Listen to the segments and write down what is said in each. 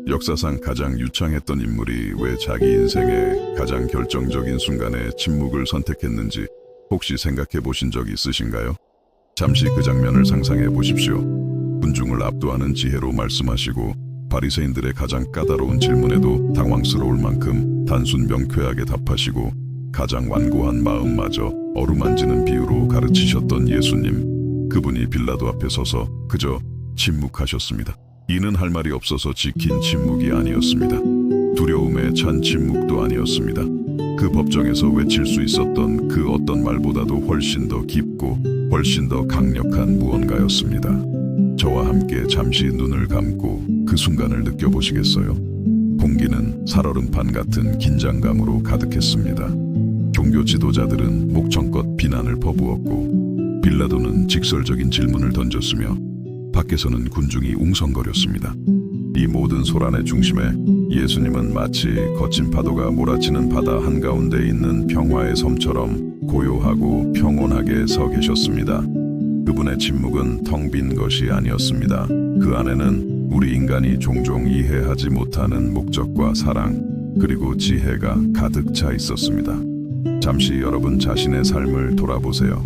역사상 가장 유창했던 인물이 왜 자기 인생의 가장 결정적인 순간에 침묵을 선택했는지 혹시 생각해 보신 적 있으신가요? 잠시 그 장면을 상상해 보십시오. 군중을 압도하는 지혜로 말씀하시고 바리새인들의 가장 까다로운 질문에도 당황스러울 만큼 단순 명쾌하게 답하시고 가장 완고한 마음마저 어루만지는 비유로 가르치셨던 예수님. 그분이 빌라도 앞에 서서 그저 침묵하셨습니다. 이는 할 말이 없어서 지킨 침묵이 아니었습니다. 두려움에 찬 침묵도 아니었습니다. 그 법정에서 외칠 수 있었던 그 어떤 말보다도 훨씬 더 깊고 훨씬 더 강력한 무언가였습니다. 저와 함께 잠시 눈을 감고 그 순간을 느껴보시겠어요? 공기는 살얼음판 같은 긴장감으로 가득했습니다. 종교 지도자들은 목청껏 비난을 퍼부었고 빌라도는 직설적인 질문을 던졌으며 밖에서는 군중이 웅성거렸습니다. 이 모든 소란의 중심에 예수님은 마치 거친 파도가 몰아치는 바다 한가운데 있는 평화의 섬처럼 고요하고 평온하게 서 계셨습니다. 그분의 침묵은 텅 빈 것이 아니었습니다. 그 안에는 우리 인간이 종종 이해하지 못하는 목적과 사랑, 그리고 지혜가 가득 차 있었습니다. 잠시 여러분 자신의 삶을 돌아보세요.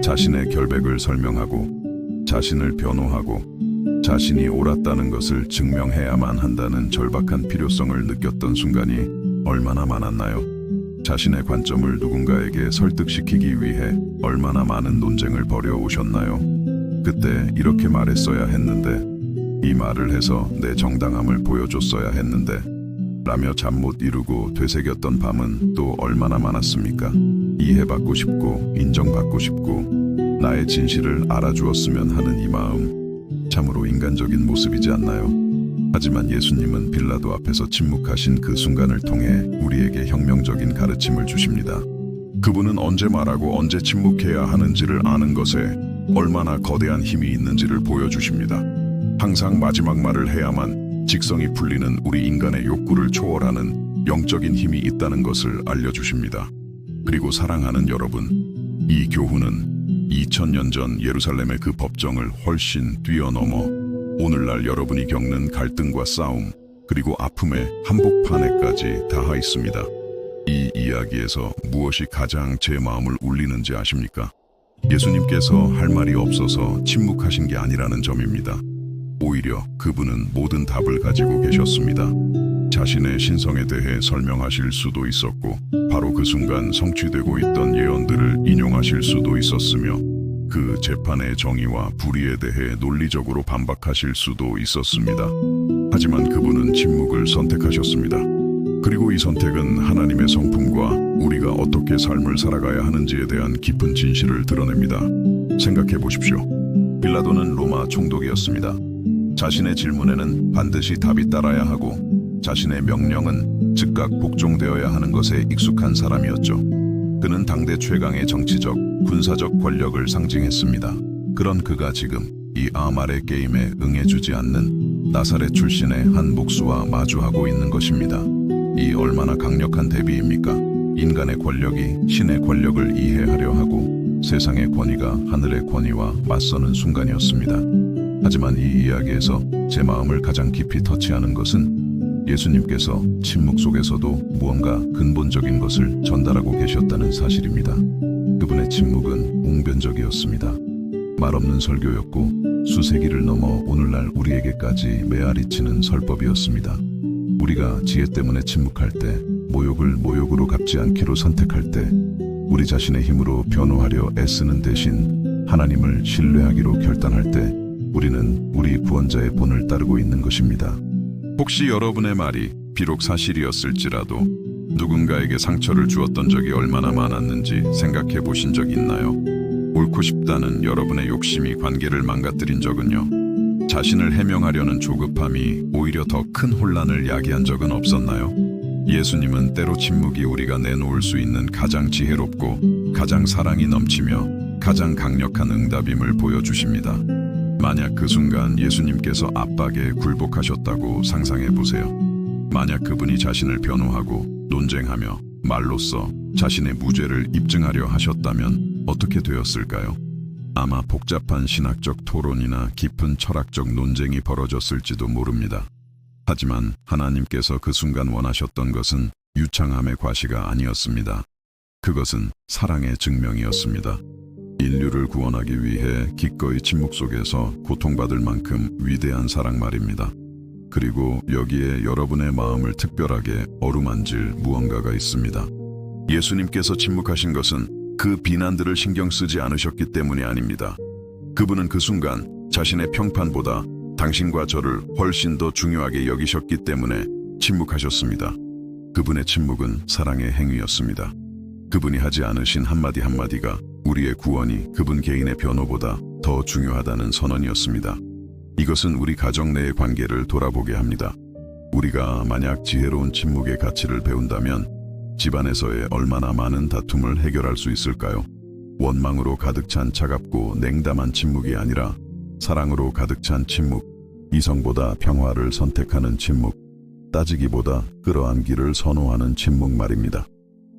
자신의 결백을 설명하고 자신을 변호하고 자신이 옳았다는 것을 증명해야만 한다는 절박한 필요성을 느꼈던 순간이 얼마나 많았나요? 자신의 관점을 누군가에게 설득시키기 위해 얼마나 많은 논쟁을 벌여오셨나요? 그때 이렇게 말했어야 했는데, 이 말을 해서 내 정당함을 보여줬어야 했는데 라며 잠 못 이루고 되새겼던 밤은 또 얼마나 많았습니까? 이해받고 싶고 인정받고 싶고 나의 진실을 알아주었으면 하는 이 마음, 참으로 인간적인 모습이지 않나요? 하지만 예수님은 빌라도 앞에서 침묵하신 그 순간을 통해 우리에게 혁명적인 가르침을 주십니다. 그분은 언제 말하고 언제 침묵해야 하는지를 아는 것에 얼마나 거대한 힘이 있는지를 보여주십니다. 항상 마지막 말을 해야만 직성이 풀리는 우리 인간의 욕구를 초월하는 영적인 힘이 있다는 것을 알려주십니다. 그리고 사랑하는 여러분, 이 교훈은 2000년 전 예루살렘의 그 법정을 훨씬 뛰어넘어 오늘날 여러분이 겪는 갈등과 싸움, 그리고 아픔의 한복판에까지 닿아 있습니다. 이 이야기에서 무엇이 가장 제 마음을 울리는지 아십니까? 예수님께서 할 말이 없어서 침묵하신 게 아니라는 점입니다. 오히려 그분은 모든 답을 가지고 계셨습니다. 자신의 신성에 대해 설명하실 수도 있었고 바로 그 순간 성취되고 있던 예언들을 인용하실 수도 있었으며 그 재판의 정의와 불의에 대해 논리적으로 반박하실 수도 있었습니다. 하지만 그분은 침묵을 선택하셨습니다. 그리고 이 선택은 하나님의 성품과 우리가 어떻게 삶을 살아가야 하는지에 대한 깊은 진실을 드러냅니다. 생각해 보십시오. 빌라도는 로마 총독이었습니다. 자신의 질문에는 반드시 답이 따라야 하고 자신의 명령은 즉각 복종되어야 하는 것에 익숙한 사람이었죠. 그는 당대 최강의 정치적, 군사적 권력을 상징했습니다. 그런 그가 지금 이 아말의 게임에 응해주지 않는 나사렛 출신의 한 목수와 마주하고 있는 것입니다. 이 얼마나 강력한 대비입니까? 인간의 권력이 신의 권력을 이해하려 하고 세상의 권위가 하늘의 권위와 맞서는 순간이었습니다. 하지만 이 이야기에서 제 마음을 가장 깊이 터치하는 것은 예수님께서 침묵 속에서도 무언가 근본적인 것을 전달하고 계셨다는 사실입니다. 그분의 침묵은 웅변적이었습니다. 말없는 설교였고 수세기를 넘어 오늘날 우리에게까지 메아리치는 설법이었습니다. 우리가 지혜 때문에 침묵할 때, 모욕을 모욕으로 갚지 않기로 선택할 때, 우리 자신의 힘으로 변호하려 애쓰는 대신 하나님을 신뢰하기로 결단할 때 우리는 우리 구원자의 본을 따르고 있는 것입니다. 혹시 여러분의 말이 비록 사실이었을지라도 누군가에게 상처를 주었던 적이 얼마나 많았는지 생각해 보신 적 있나요? 옳고 싶다는 여러분의 욕심이 관계를 망가뜨린 적은요? 자신을 해명하려는 조급함이 오히려 더 큰 혼란을 야기한 적은 없었나요? 예수님은 때로 침묵이 우리가 내놓을 수 있는 가장 지혜롭고 가장 사랑이 넘치며 가장 강력한 응답임을 보여주십니다. 만약 그 순간 예수님께서 압박에 굴복하셨다고 상상해 보세요. 만약 그분이 자신을 변호하고 논쟁하며 말로써 자신의 무죄를 입증하려 하셨다면 어떻게 되었을까요? 아마 복잡한 신학적 토론이나 깊은 철학적 논쟁이 벌어졌을지도 모릅니다. 하지만 하나님께서 그 순간 원하셨던 것은 유창함의 과시가 아니었습니다. 그것은 사랑의 증명이었습니다. 인류를 구원하기 위해 기꺼이 침묵 속에서 고통받을 만큼 위대한 사랑 말입니다. 그리고 여기에 여러분의 마음을 특별하게 어루만질 무언가가 있습니다. 예수님께서 침묵하신 것은 그 비난들을 신경 쓰지 않으셨기 때문이 아닙니다. 그분은 그 순간 자신의 평판보다 당신과 저를 훨씬 더 중요하게 여기셨기 때문에 침묵하셨습니다. 그분의 침묵은 사랑의 행위였습니다. 그분이 하지 않으신 한마디 한마디가 우리의 구원이 그분 개인의 변호보다 더 중요하다는 선언이었습니다. 이것은 우리 가정 내의 관계를 돌아보게 합니다. 우리가 만약 지혜로운 침묵의 가치를 배운다면 집안에서의 얼마나 많은 다툼을 해결할 수 있을까요? 원망으로 가득 찬 차갑고 냉담한 침묵이 아니라 사랑으로 가득 찬 침묵, 이성보다 평화를 선택하는 침묵, 따지기보다 끌어안기를 선호하는 침묵 말입니다.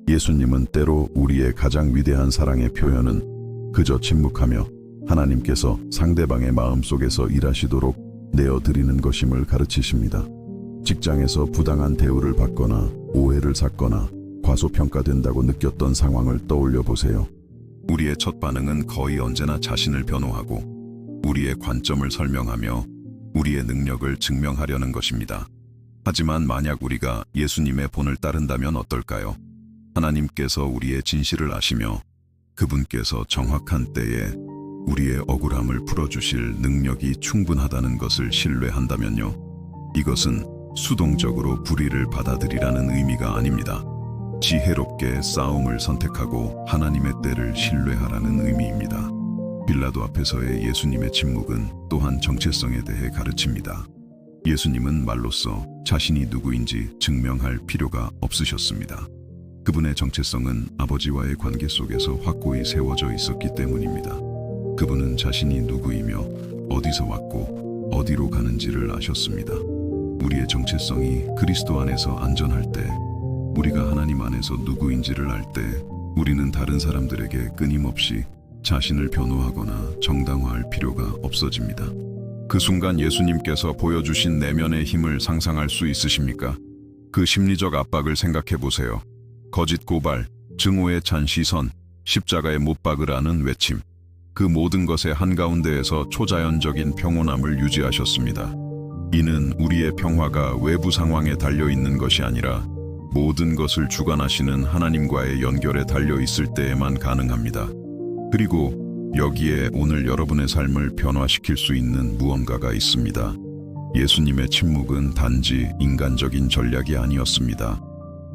예수님은 때로 우리의 가장 위대한 사랑의 표현은 그저 침묵하며 하나님께서 상대방의 마음속에서 일하시도록 내어드리는 것임을 가르치십니다. 직장에서 부당한 대우를 받거나 오해를 샀거나 과소평가된다고 느꼈던 상황을 떠올려 보세요. 우리의 첫 반응은 거의 언제나 자신을 변호하고 우리의 관점을 설명하며 우리의 능력을 증명하려는 것입니다. 하지만 만약 우리가 예수님의 본을 따른다면 어떨까요? 하나님께서 우리의 진실을 아시며 그분께서 정확한 때에 우리의 억울함을 풀어주실 능력이 충분하다는 것을 신뢰한다면요. 이것은 수동적으로 불의를 받아들이라는 의미가 아닙니다. 지혜롭게 싸움을 선택하고 하나님의 때를 신뢰하라는 의미입니다. 빌라도 앞에서의 예수님의 침묵은 또한 정체성에 대해 가르칩니다. 예수님은 말로써 자신이 누구인지 증명할 필요가 없으셨습니다. 그분의 정체성은 아버지와의 관계 속에서 확고히 세워져 있었기 때문입니다. 그분은 자신이 누구이며 어디서 왔고 어디로 가는지를 아셨습니다. 우리의 정체성이 그리스도 안에서 안전할 때, 우리가 하나님 안에서 누구인지를 알 때 우리는 다른 사람들에게 끊임없이 자신을 변호하거나 정당화할 필요가 없어집니다. 그 순간 예수님께서 보여주신 내면의 힘을 상상할 수 있으십니까? 그 심리적 압박을 생각해 보세요. 거짓 고발, 증오에 찬 시선, 십자가에 못 박으라는 외침. 그 모든 것의 한가운데에서 초자연적인 평온함을 유지하셨습니다. 이는 우리의 평화가 외부 상황에 달려있는 것이 아니라 모든 것을 주관하시는 하나님과의 연결에 달려있을 때에만 가능합니다. 그리고 여기에 오늘 여러분의 삶을 변화시킬 수 있는 무언가가 있습니다. 예수님의 침묵은 단지 인간적인 전략이 아니었습니다.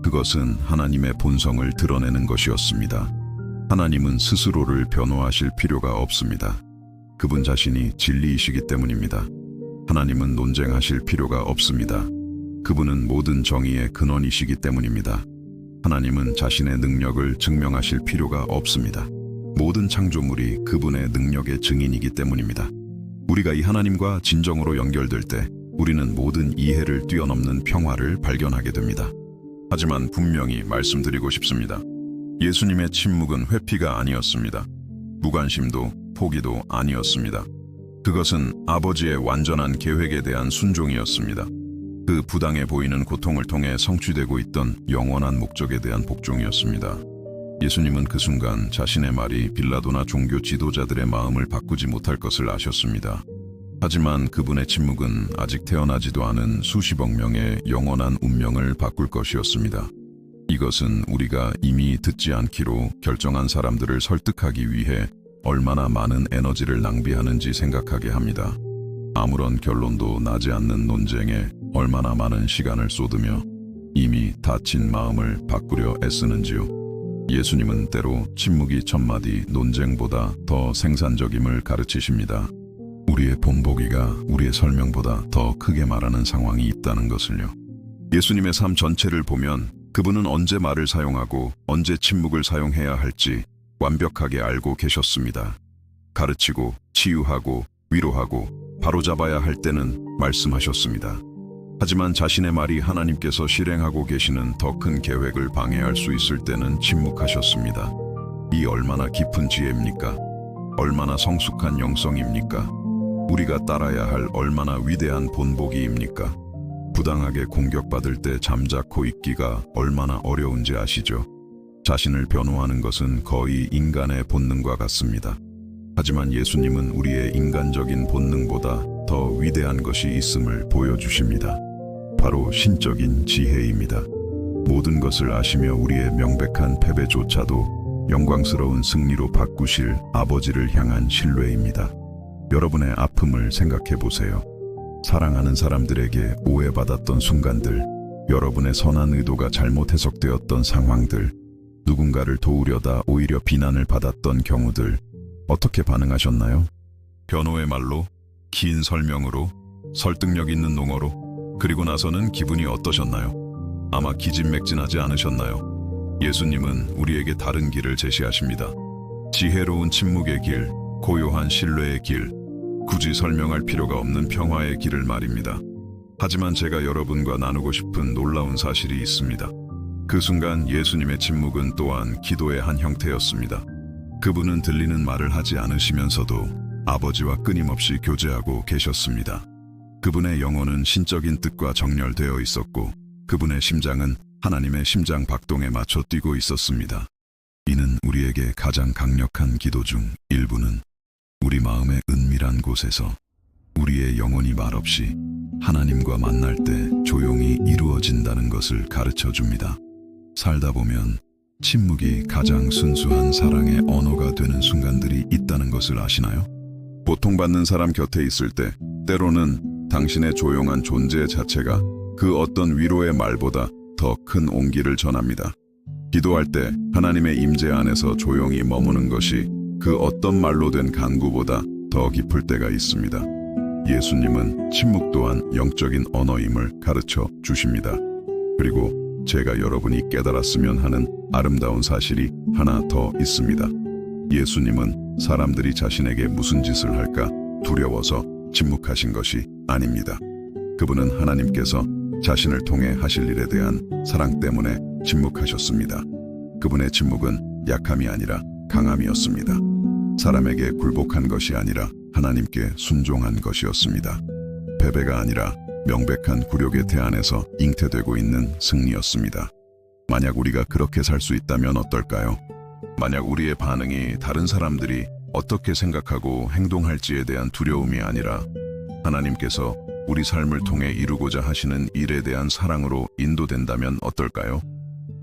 그것은 하나님의 본성을 드러내는 것이었습니다. 하나님은 스스로를 변호하실 필요가 없습니다. 그분 자신이 진리이시기 때문입니다. 하나님은 논쟁하실 필요가 없습니다. 그분은 모든 정의의 근원이시기 때문입니다. 하나님은 자신의 능력을 증명하실 필요가 없습니다. 모든 창조물이 그분의 능력의 증인이기 때문입니다. 우리가 이 하나님과 진정으로 연결될 때 우리는 모든 이해를 뛰어넘는 평화를 발견하게 됩니다. 하지만 분명히 말씀드리고 싶습니다. 예수님의 침묵은 회피가 아니었습니다. 무관심도 포기도 아니었습니다. 그것은 아버지의 완전한 계획에 대한 순종이었습니다. 그 부당해 보이는 고통을 통해 성취되고 있던 영원한 목적에 대한 복종이었습니다. 예수님은 그 순간 자신의 말이 빌라도나 종교 지도자들의 마음을 바꾸지 못할 것을 아셨습니다. 하지만 그분의 침묵은 아직 태어나지도 않은 수십억 명의 영원한 운명을 바꿀 것이었습니다. 이것은 우리가 이미 듣지 않기로 결정한 사람들을 설득하기 위해 얼마나 많은 에너지를 낭비하는지 생각하게 합니다. 아무런 결론도 나지 않는 논쟁에 얼마나 많은 시간을 쏟으며 이미 다친 마음을 바꾸려 애쓰는지요. 예수님은 때로 침묵이 첫마디 논쟁보다 더 생산적임을 가르치십니다. 우리의 본보기가 우리의 설명보다 더 크게 말하는 상황이 있다는 것을요. 예수님의 삶 전체를 보면 그분은 언제 말을 사용하고 언제 침묵을 사용해야 할지 완벽하게 알고 계셨습니다. 가르치고 치유하고 위로하고 바로잡아야 할 때는 말씀하셨습니다. 하지만 자신의 말이 하나님께서 실행하고 계시는 더 큰 계획을 방해할 수 있을 때는 침묵하셨습니다. 이 얼마나 깊은 지혜입니까? 얼마나 성숙한 영성입니까? 우리가 따라야 할 얼마나 위대한 본보기입니까? 부당하게 공격받을 때 잠자코 있기가 얼마나 어려운지 아시죠? 자신을 변호하는 것은 거의 인간의 본능과 같습니다. 하지만 예수님은 우리의 인간적인 본능보다 더 위대한 것이 있음을 보여주십니다. 바로 신적인 지혜입니다. 모든 것을 아시며 우리의 명백한 패배조차도 영광스러운 승리로 바꾸실 아버지를 향한 신뢰입니다. 여러분의 아픔을 생각해 보세요. 사랑하는 사람들에게 오해받았던 순간들, 여러분의 선한 의도가 잘못 해석되었던 상황들, 누군가를 도우려다 오히려 비난을 받았던 경우들, 어떻게 반응하셨나요? 변호의 말로, 긴 설명으로, 설득력 있는 농어로, 그리고 나서는 기분이 어떠셨나요? 아마 기진맥진하지 않으셨나요? 예수님은 우리에게 다른 길을 제시하십니다. 지혜로운 침묵의 길, 고요한 신뢰의 길, 굳이 설명할 필요가 없는 평화의 길을 말입니다. 하지만 제가 여러분과 나누고 싶은 놀라운 사실이 있습니다. 그 순간 예수님의 침묵은 또한 기도의 한 형태였습니다. 그분은 들리는 말을 하지 않으시면서도 아버지와 끊임없이 교제하고 계셨습니다. 그분의 영혼은 신적인 뜻과 정렬되어 있었고 그분의 심장은 하나님의 심장 박동에 맞춰 뛰고 있었습니다. 이는 우리에게 가장 강력한 기도 중 일부는 우리 마음의 은밀한 곳에서 우리의 영혼이 말없이 하나님과 만날 때 조용히 이루어진다는 것을 가르쳐 줍니다. 살다 보면 침묵이 가장 순수한 사랑의 언어가 되는 순간들이 있다는 것을 아시나요? 고통받는 사람 곁에 있을 때 때로는 당신의 조용한 존재 자체가 그 어떤 위로의 말보다 더 큰 온기를 전합니다. 기도할 때 하나님의 임재 안에서 조용히 머무는 것이 그 어떤 말로 된 간구보다 더 깊을 때가 있습니다. 예수님은 침묵 또한 영적인 언어임을 가르쳐 주십니다. 그리고 제가 여러분이 깨달았으면 하는 아름다운 사실이 하나 더 있습니다. 예수님은 사람들이 자신에게 무슨 짓을 할까 두려워서 침묵하신 것이 아닙니다. 그분은 하나님께서 자신을 통해 하실 일에 대한 사랑 때문에 침묵하셨습니다. 그분의 침묵은 약함이 아니라 강함이었습니다. 사람에게 굴복한 것이 아니라 하나님께 순종한 것이었습니다. 패배가 아니라 명백한 굴욕의 태안에서 잉태되고 있는 승리였습니다. 만약 우리가 그렇게 살 수 있다면 어떨까요? 만약 우리의 반응이 다른 사람들이 어떻게 생각하고 행동할지에 대한 두려움이 아니라 하나님께서 우리 삶을 통해 이루고자 하시는 일에 대한 사랑으로 인도된다면 어떨까요?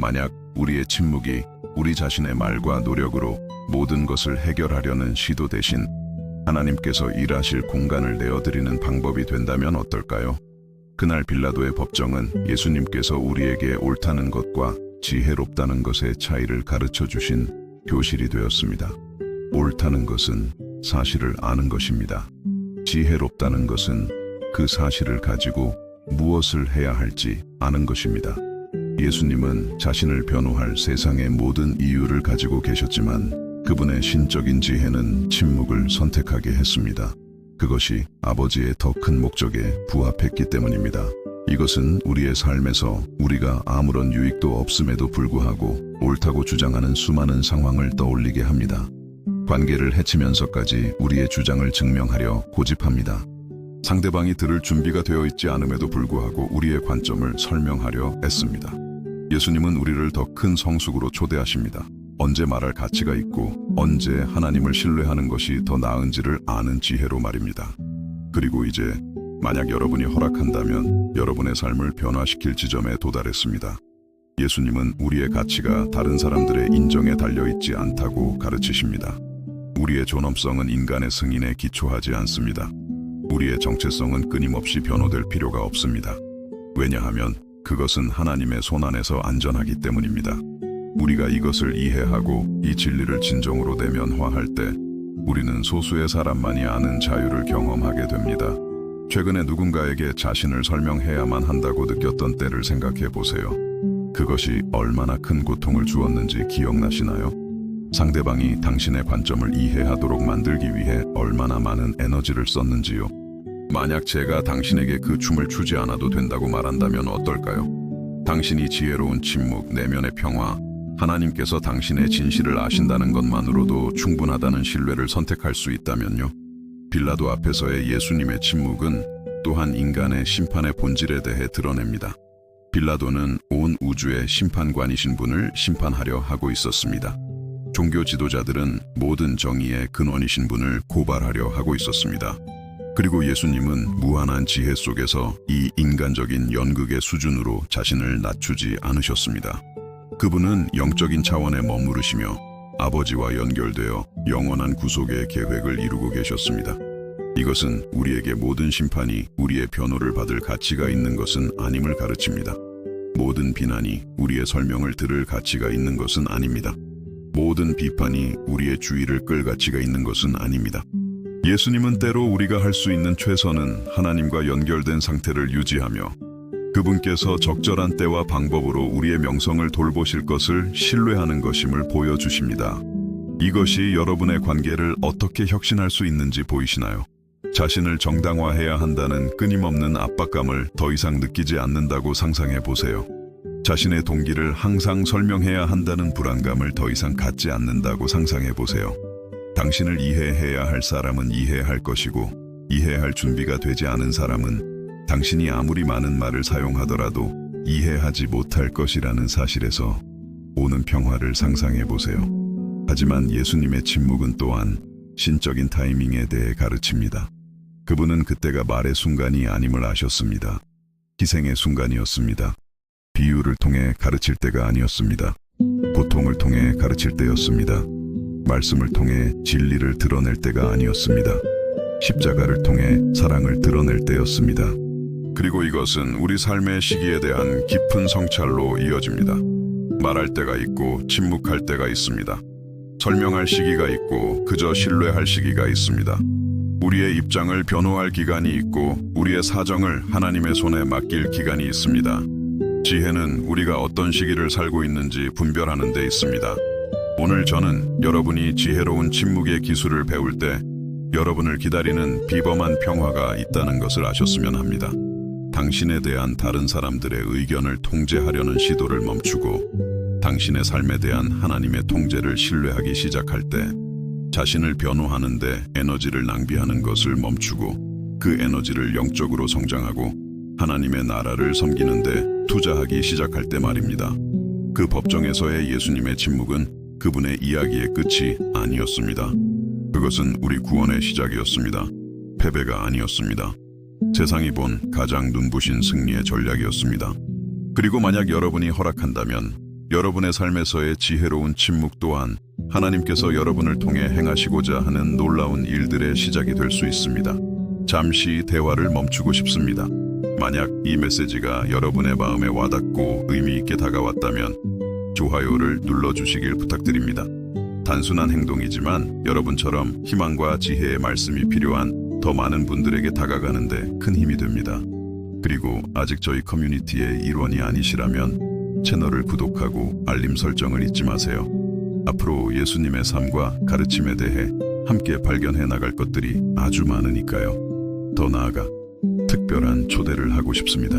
만약 우리의 침묵이 우리 자신의 말과 노력으로 모든 것을 해결하려는 시도 대신 하나님께서 일하실 공간을 내어드리는 방법이 된다면 어떨까요? 그날 빌라도의 법정은 예수님께서 우리에게 옳다는 것과 지혜롭다는 것의 차이를 가르쳐 주신 교실이 되었습니다. 옳다는 것은 사실을 아는 것입니다. 지혜롭다는 것은 그 사실을 가지고 무엇을 해야 할지 아는 것입니다. 예수님은 자신을 변호할 세상의 모든 이유를 가지고 계셨지만 그분의 신적인 지혜는 침묵을 선택하게 했습니다. 그것이 아버지의 더 큰 목적에 부합했기 때문입니다. 이것은 우리의 삶에서 우리가 아무런 유익도 없음에도 불구하고 옳다고 주장하는 수많은 상황을 떠올리게 합니다. 관계를 해치면서까지 우리의 주장을 증명하려 고집합니다. 상대방이 들을 준비가 되어 있지 않음에도 불구하고 우리의 관점을 설명하려 애씁니다. 예수님은 우리를 더 큰 성숙으로 초대하십니다. 언제 말할 가치가 있고 언제 하나님을 신뢰하는 것이 더 나은지를 아는 지혜로 말입니다. 그리고 이제 만약 여러분이 허락한다면 여러분의 삶을 변화시킬 지점에 도달했습니다. 예수님은 우리의 가치가 다른 사람들의 인정에 달려있지 않다고 가르치십니다. 우리의 존엄성은 인간의 승인에 기초하지 않습니다. 우리의 정체성은 끊임없이 변호될 필요가 없습니다. 왜냐하면 그것은 하나님의 손 안에서 안전하기 때문입니다. 우리가 이것을 이해하고 이 진리를 진정으로 내면화할 때 우리는 소수의 사람만이 아는 자유를 경험하게 됩니다. 최근에 누군가에게 자신을 설명해야만 한다고 느꼈던 때를 생각해 보세요. 그것이 얼마나 큰 고통을 주었는지 기억나시나요? 상대방이 당신의 관점을 이해하도록 만들기 위해 얼마나 많은 에너지를 썼는지요. 만약 제가 당신에게 그 춤을 추지 않아도 된다고 말한다면 어떨까요? 당신이 지혜로운 침묵, 내면의 평화, 하나님께서 당신의 진실을 아신다는 것만으로도 충분하다는 신뢰를 선택할 수 있다면요. 빌라도 앞에서의 예수님의 침묵은 또한 인간의 심판의 본질에 대해 드러냅니다. 빌라도는 온 우주의 심판관이신 분을 심판하려 하고 있었습니다. 종교 지도자들은 모든 정의의 근원이신 분을 고발하려 하고 있었습니다. 그리고 예수님은 무한한 지혜 속에서 이 인간적인 연극의 수준으로 자신을 낮추지 않으셨습니다. 그분은 영적인 차원에 머무르시며 아버지와 연결되어 영원한 구속의 계획을 이루고 계셨습니다. 이것은 우리에게 모든 심판이 우리의 변호를 받을 가치가 있는 것은 아님을 가르칩니다. 모든 비난이 우리의 설명을 들을 가치가 있는 것은 아닙니다. 모든 비판이 우리의 주의를 끌 가치가 있는 것은 아닙니다. 예수님은 때로 우리가 할 수 있는 최선은 하나님과 연결된 상태를 유지하며 그분께서 적절한 때와 방법으로 우리의 명성을 돌보실 것을 신뢰하는 것임을 보여주십니다. 이것이 여러분의 관계를 어떻게 혁신할 수 있는지 보이시나요? 자신을 정당화해야 한다는 끊임없는 압박감을 더 이상 느끼지 않는다고 상상해 보세요. 자신의 동기를 항상 설명해야 한다는 불안감을 더 이상 갖지 않는다고 상상해 보세요. 당신을 이해해야 할 사람은 이해할 것이고 이해할 준비가 되지 않은 사람은 당신이 아무리 많은 말을 사용하더라도 이해하지 못할 것이라는 사실에서 오는 평화를 상상해 보세요. 하지만 예수님의 침묵은 또한 신적인 타이밍에 대해 가르칩니다. 그분은 그때가 말의 순간이 아님을 아셨습니다. 희생의 순간이었습니다. 비유를 통해 가르칠 때가 아니었습니다. 고통을 통해 가르칠 때였습니다. 말씀을 통해 진리를 드러낼 때가 아니었습니다. 십자가를 통해 사랑을 드러낼 때였습니다. 그리고 이것은 우리 삶의 시기에 대한 깊은 성찰로 이어집니다. 말할 때가 있고 침묵할 때가 있습니다. 설명할 시기가 있고 그저 신뢰할 시기가 있습니다. 우리의 입장을 변호할 기간이 있고 우리의 사정을 하나님의 손에 맡길 기간이 있습니다. 지혜는 우리가 어떤 시기를 살고 있는지 분별하는 데 있습니다. 오늘 저는 여러분이 지혜로운 침묵의 기술을 배울 때 여러분을 기다리는 비범한 평화가 있다는 것을 아셨으면 합니다. 당신에 대한 다른 사람들의 의견을 통제하려는 시도를 멈추고 당신의 삶에 대한 하나님의 통제를 신뢰하기 시작할 때 자신을 변호하는 데 에너지를 낭비하는 것을 멈추고 그 에너지를 영적으로 성장하고 하나님의 나라를 섬기는 데 투자하기 시작할 때 말입니다. 그 법정에서의 예수님의 침묵은 그분의 이야기의 끝이 아니었습니다. 그것은 우리 구원의 시작이었습니다. 패배가 아니었습니다. 세상이 본 가장 눈부신 승리의 전략이었습니다. 그리고 만약 여러분이 허락한다면 여러분의 삶에서의 지혜로운 침묵 또한 하나님께서 여러분을 통해 행하시고자 하는 놀라운 일들의 시작이 될 수 있습니다. 잠시 대화를 멈추고 싶습니다. 만약 이 메시지가 여러분의 마음에 와닿고 의미 있게 다가왔다면 좋아요를 눌러주시길 부탁드립니다. 단순한 행동이지만 여러분처럼 희망과 지혜의 말씀이 필요한 더 많은 분들에게 다가가는데 큰 힘이 됩니다. 그리고 아직 저희 커뮤니티의 일원이 아니시라면 채널을 구독하고 알림 설정을 잊지 마세요. 앞으로 예수님의 삶과 가르침에 대해 함께 발견해 나갈 것들이 아주 많으니까요. 더 나아가 특별한 초대를 하고 싶습니다.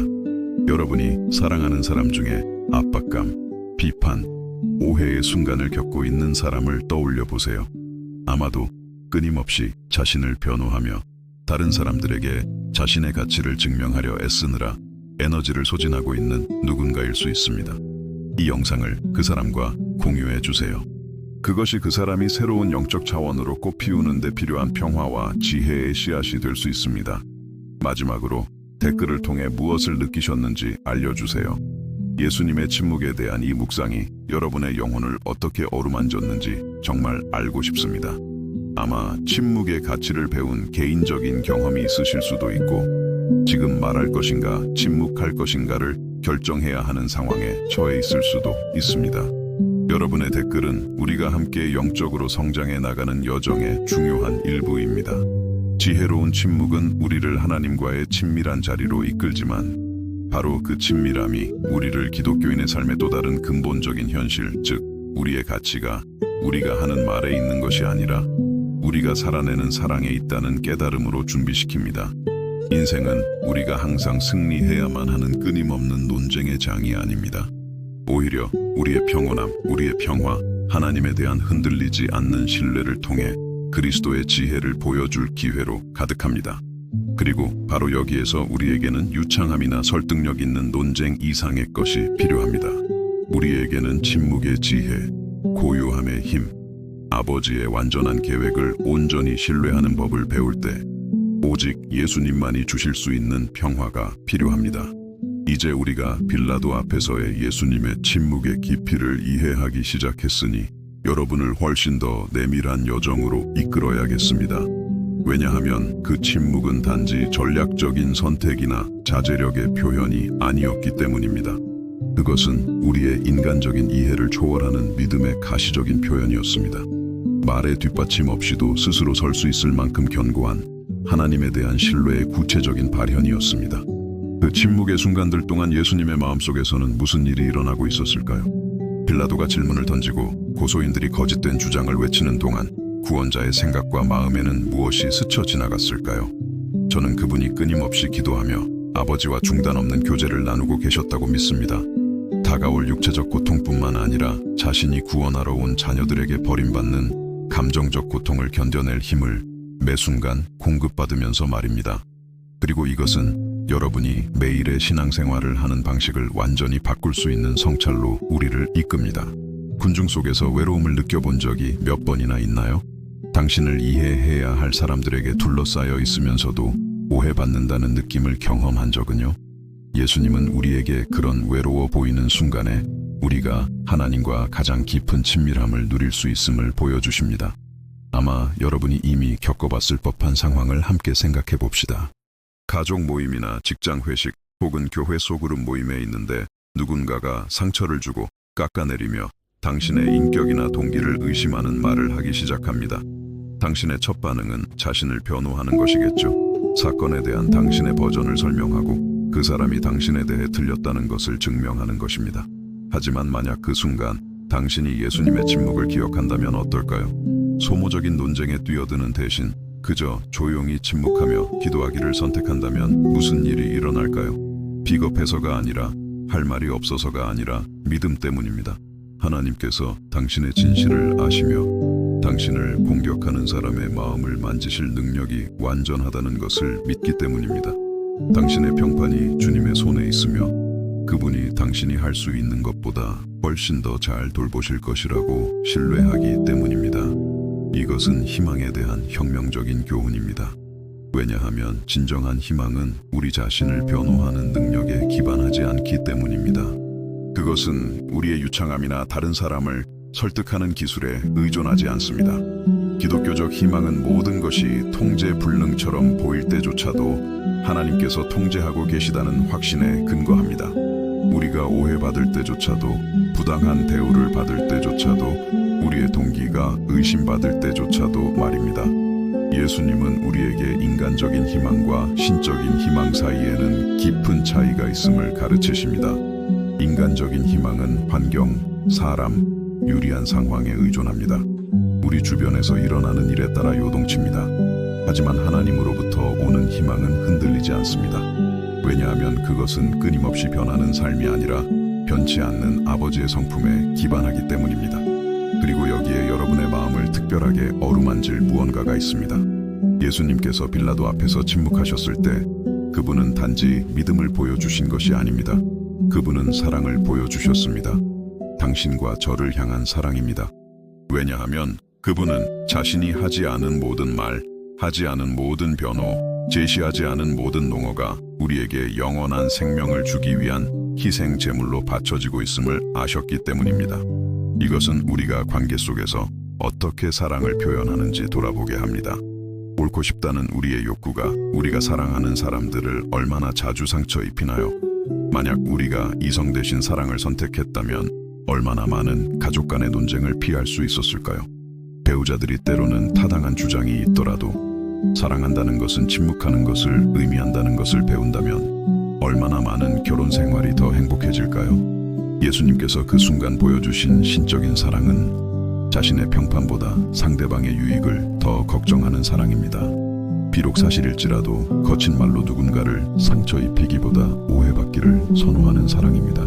여러분이 사랑하는 사람 중에 압박감, 비판, 오해의 순간을 겪고 있는 사람을 떠올려 보세요. 아마도 끊임없이 자신을 변호하며 다른 사람들에게 자신의 가치를 증명하려 애쓰느라 에너지를 소진하고 있는 누군가일 수 있습니다. 이 영상을 그 사람과 공유해 주세요. 그것이 그 사람이 새로운 영적 차원으로 꽃피우는 데 필요한 평화와 지혜의 씨앗이 될 수 있습니다. 마지막으로 댓글을 통해 무엇을 느끼셨는지 알려주세요. 예수님의 침묵에 대한 이 묵상이 여러분의 영혼을 어떻게 어루만졌는지 정말 알고 싶습니다. 아마 침묵의 가치를 배운 개인적인 경험이 있으실 수도 있고 지금 말할 것인가 침묵할 것인가를 결정해야 하는 상황에 처해 있을 수도 있습니다. 여러분의 댓글은 우리가 함께 영적으로 성장해 나가는 여정의 중요한 일부입니다. 지혜로운 침묵은 우리를 하나님과의 친밀한 자리로 이끌지만 바로 그 친밀함이 우리를 기독교인의 삶의 또 다른 근본적인 현실, 즉 우리의 가치가 우리가 하는 말에 있는 것이 아니라 우리가 살아내는 사랑에 있다는 깨달음으로 준비시킵니다. 인생은 우리가 항상 승리해야만 하는 끊임없는 논쟁의 장이 아닙니다. 오히려 우리의 평온함, 우리의 평화, 하나님에 대한 흔들리지 않는 신뢰를 통해 그리스도의 지혜를 보여줄 기회로 가득합니다. 그리고 바로 여기에서 우리에게는 유창함이나 설득력 있는 논쟁 이상의 것이 필요합니다. 우리에게는 침묵의 지혜, 고요함의 힘, 아버지의 완전한 계획을 온전히 신뢰하는 법을 배울 때 오직 예수님만이 주실 수 있는 평화가 필요합니다. 이제 우리가 빌라도 앞에서의 예수님의 침묵의 깊이를 이해하기 시작했으니 여러분을 훨씬 더 내밀한 여정으로 이끌어야겠습니다. 왜냐하면 그 침묵은 단지 전략적인 선택이나 자제력의 표현이 아니었기 때문입니다. 그것은 우리의 인간적인 이해를 초월하는 믿음의 가시적인 표현이었습니다. 말의 뒷받침 없이도 스스로 설 수 있을 만큼 견고한 하나님에 대한 신뢰의 구체적인 발현이었습니다. 그 침묵의 순간들 동안 예수님의 마음속에서는 무슨 일이 일어나고 있었을까요? 빌라도가 질문을 던지고 고소인들이 거짓된 주장을 외치는 동안 구원자의 생각과 마음에는 무엇이 스쳐 지나갔을까요? 저는 그분이 끊임없이 기도하며 아버지와 중단 없는 교제를 나누고 계셨다고 믿습니다. 다가올 육체적 고통뿐만 아니라 자신이 구원하러 온 자녀들에게 버림받는 감정적 고통을 견뎌낼 힘을 매 순간 공급받으면서 말입니다. 그리고 이것은 여러분이 매일의 신앙생활을 하는 방식을 완전히 바꿀 수 있는 성찰로 우리를 이끕니다. 군중 속에서 외로움을 느껴본 적이 몇 번이나 있나요? 당신을 이해해야 할 사람들에게 둘러싸여 있으면서도 오해받는다는 느낌을 경험한 적은요? 예수님은 우리에게 그런 외로워 보이는 순간에 우리가 하나님과 가장 깊은 친밀함을 누릴 수 있음을 보여주십니다. 아마 여러분이 이미 겪어봤을 법한 상황을 함께 생각해 봅시다. 가족 모임이나 직장 회식 혹은 교회 소그룹 모임에 있는데 누군가가 상처를 주고 깎아내리며 당신의 인격이나 동기를 의심하는 말을 하기 시작합니다. 당신의 첫 반응은 자신을 변호하는 것이겠죠. 사건에 대한 당신의 버전을 설명하고 그 사람이 당신에 대해 틀렸다는 것을 증명하는 것입니다. 하지만 만약 그 순간 당신이 예수님의 침묵을 기억한다면 어떨까요? 소모적인 논쟁에 뛰어드는 대신 그저 조용히 침묵하며 기도하기를 선택한다면 무슨 일이 일어날까요? 비겁해서가 아니라 할 말이 없어서가 아니라 믿음 때문입니다. 하나님께서 당신의 진실을 아시며 당신을 공격하는 사람의 마음을 만지실 능력이 완전하다는 것을 믿기 때문입니다. 당신의 평판이 주님의 손에 있으며 그분이 당신이 할 수 있는 것보다 훨씬 더 잘 돌보실 것이라고 신뢰하기 때문입니다. 이것은 희망에 대한 혁명적인 교훈입니다. 왜냐하면 진정한 희망은 우리 자신을 변호하는 능력에 기반하지 않기 때문입니다. 그것은 우리의 유창함이나 다른 사람을 설득하는 기술에 의존하지 않습니다. 기독교적 희망은 모든 것이 통제불능처럼 보일 때조차도 하나님께서 통제하고 계시다는 확신에 근거합니다. 우리가 오해받을 때조차도, 부당한 대우를 받을 때조차도, 우리의 동기가 의심받을 때조차도 말입니다. 예수님은 우리에게 인간적인 희망과 신적인 희망 사이에는 깊은 차이가 있음을 가르치십니다. 인간적인 희망은 환경, 사람, 유리한 상황에 의존합니다. 우리 주변에서 일어나는 일에 따라 요동칩니다. 하지만 하나님으로부터 오는 희망은 흔들리지 않습니다. 왜냐하면 그것은 끊임없이 변하는 삶이 아니라 변치 않는 아버지의 성품에 기반하기 때문입니다. 그리고 여기에 여러분의 마음을 특별하게 어루만질 무언가가 있습니다. 예수님께서 빌라도 앞에서 침묵하셨을 때 그분은 단지 믿음을 보여주신 것이 아닙니다. 그분은 사랑을 보여주셨습니다. 당신과 저를 향한 사랑입니다. 왜냐하면 그분은 자신이 하지 않은 모든 말, 하지 않은 모든 변호, 제시하지 않은 모든 농어가 우리에게 영원한 생명을 주기 위한 희생 제물로 바쳐지고 있음을 아셨기 때문입니다. 이것은 우리가 관계 속에서 어떻게 사랑을 표현하는지 돌아보게 합니다. 옳고 싶다는 우리의 욕구가 우리가 사랑하는 사람들을 얼마나 자주 상처 입히나요? 만약 우리가 이성 대신 사랑을 선택했다면 얼마나 많은 가족 간의 논쟁을 피할 수 있었을까요? 배우자들이 때로는 타당한 주장이 있더라도 사랑한다는 것은 침묵하는 것을 의미한다는 것을 배운다면 얼마나 많은 결혼 생활이 더 행복해질까요? 예수님께서 그 순간 보여주신 신적인 사랑은 자신의 평판보다 상대방의 유익을 더 걱정하는 사랑입니다. 비록 사실일지라도 거친 말로 누군가를 상처 입히기보다 오해받기를 선호하는 사랑입니다.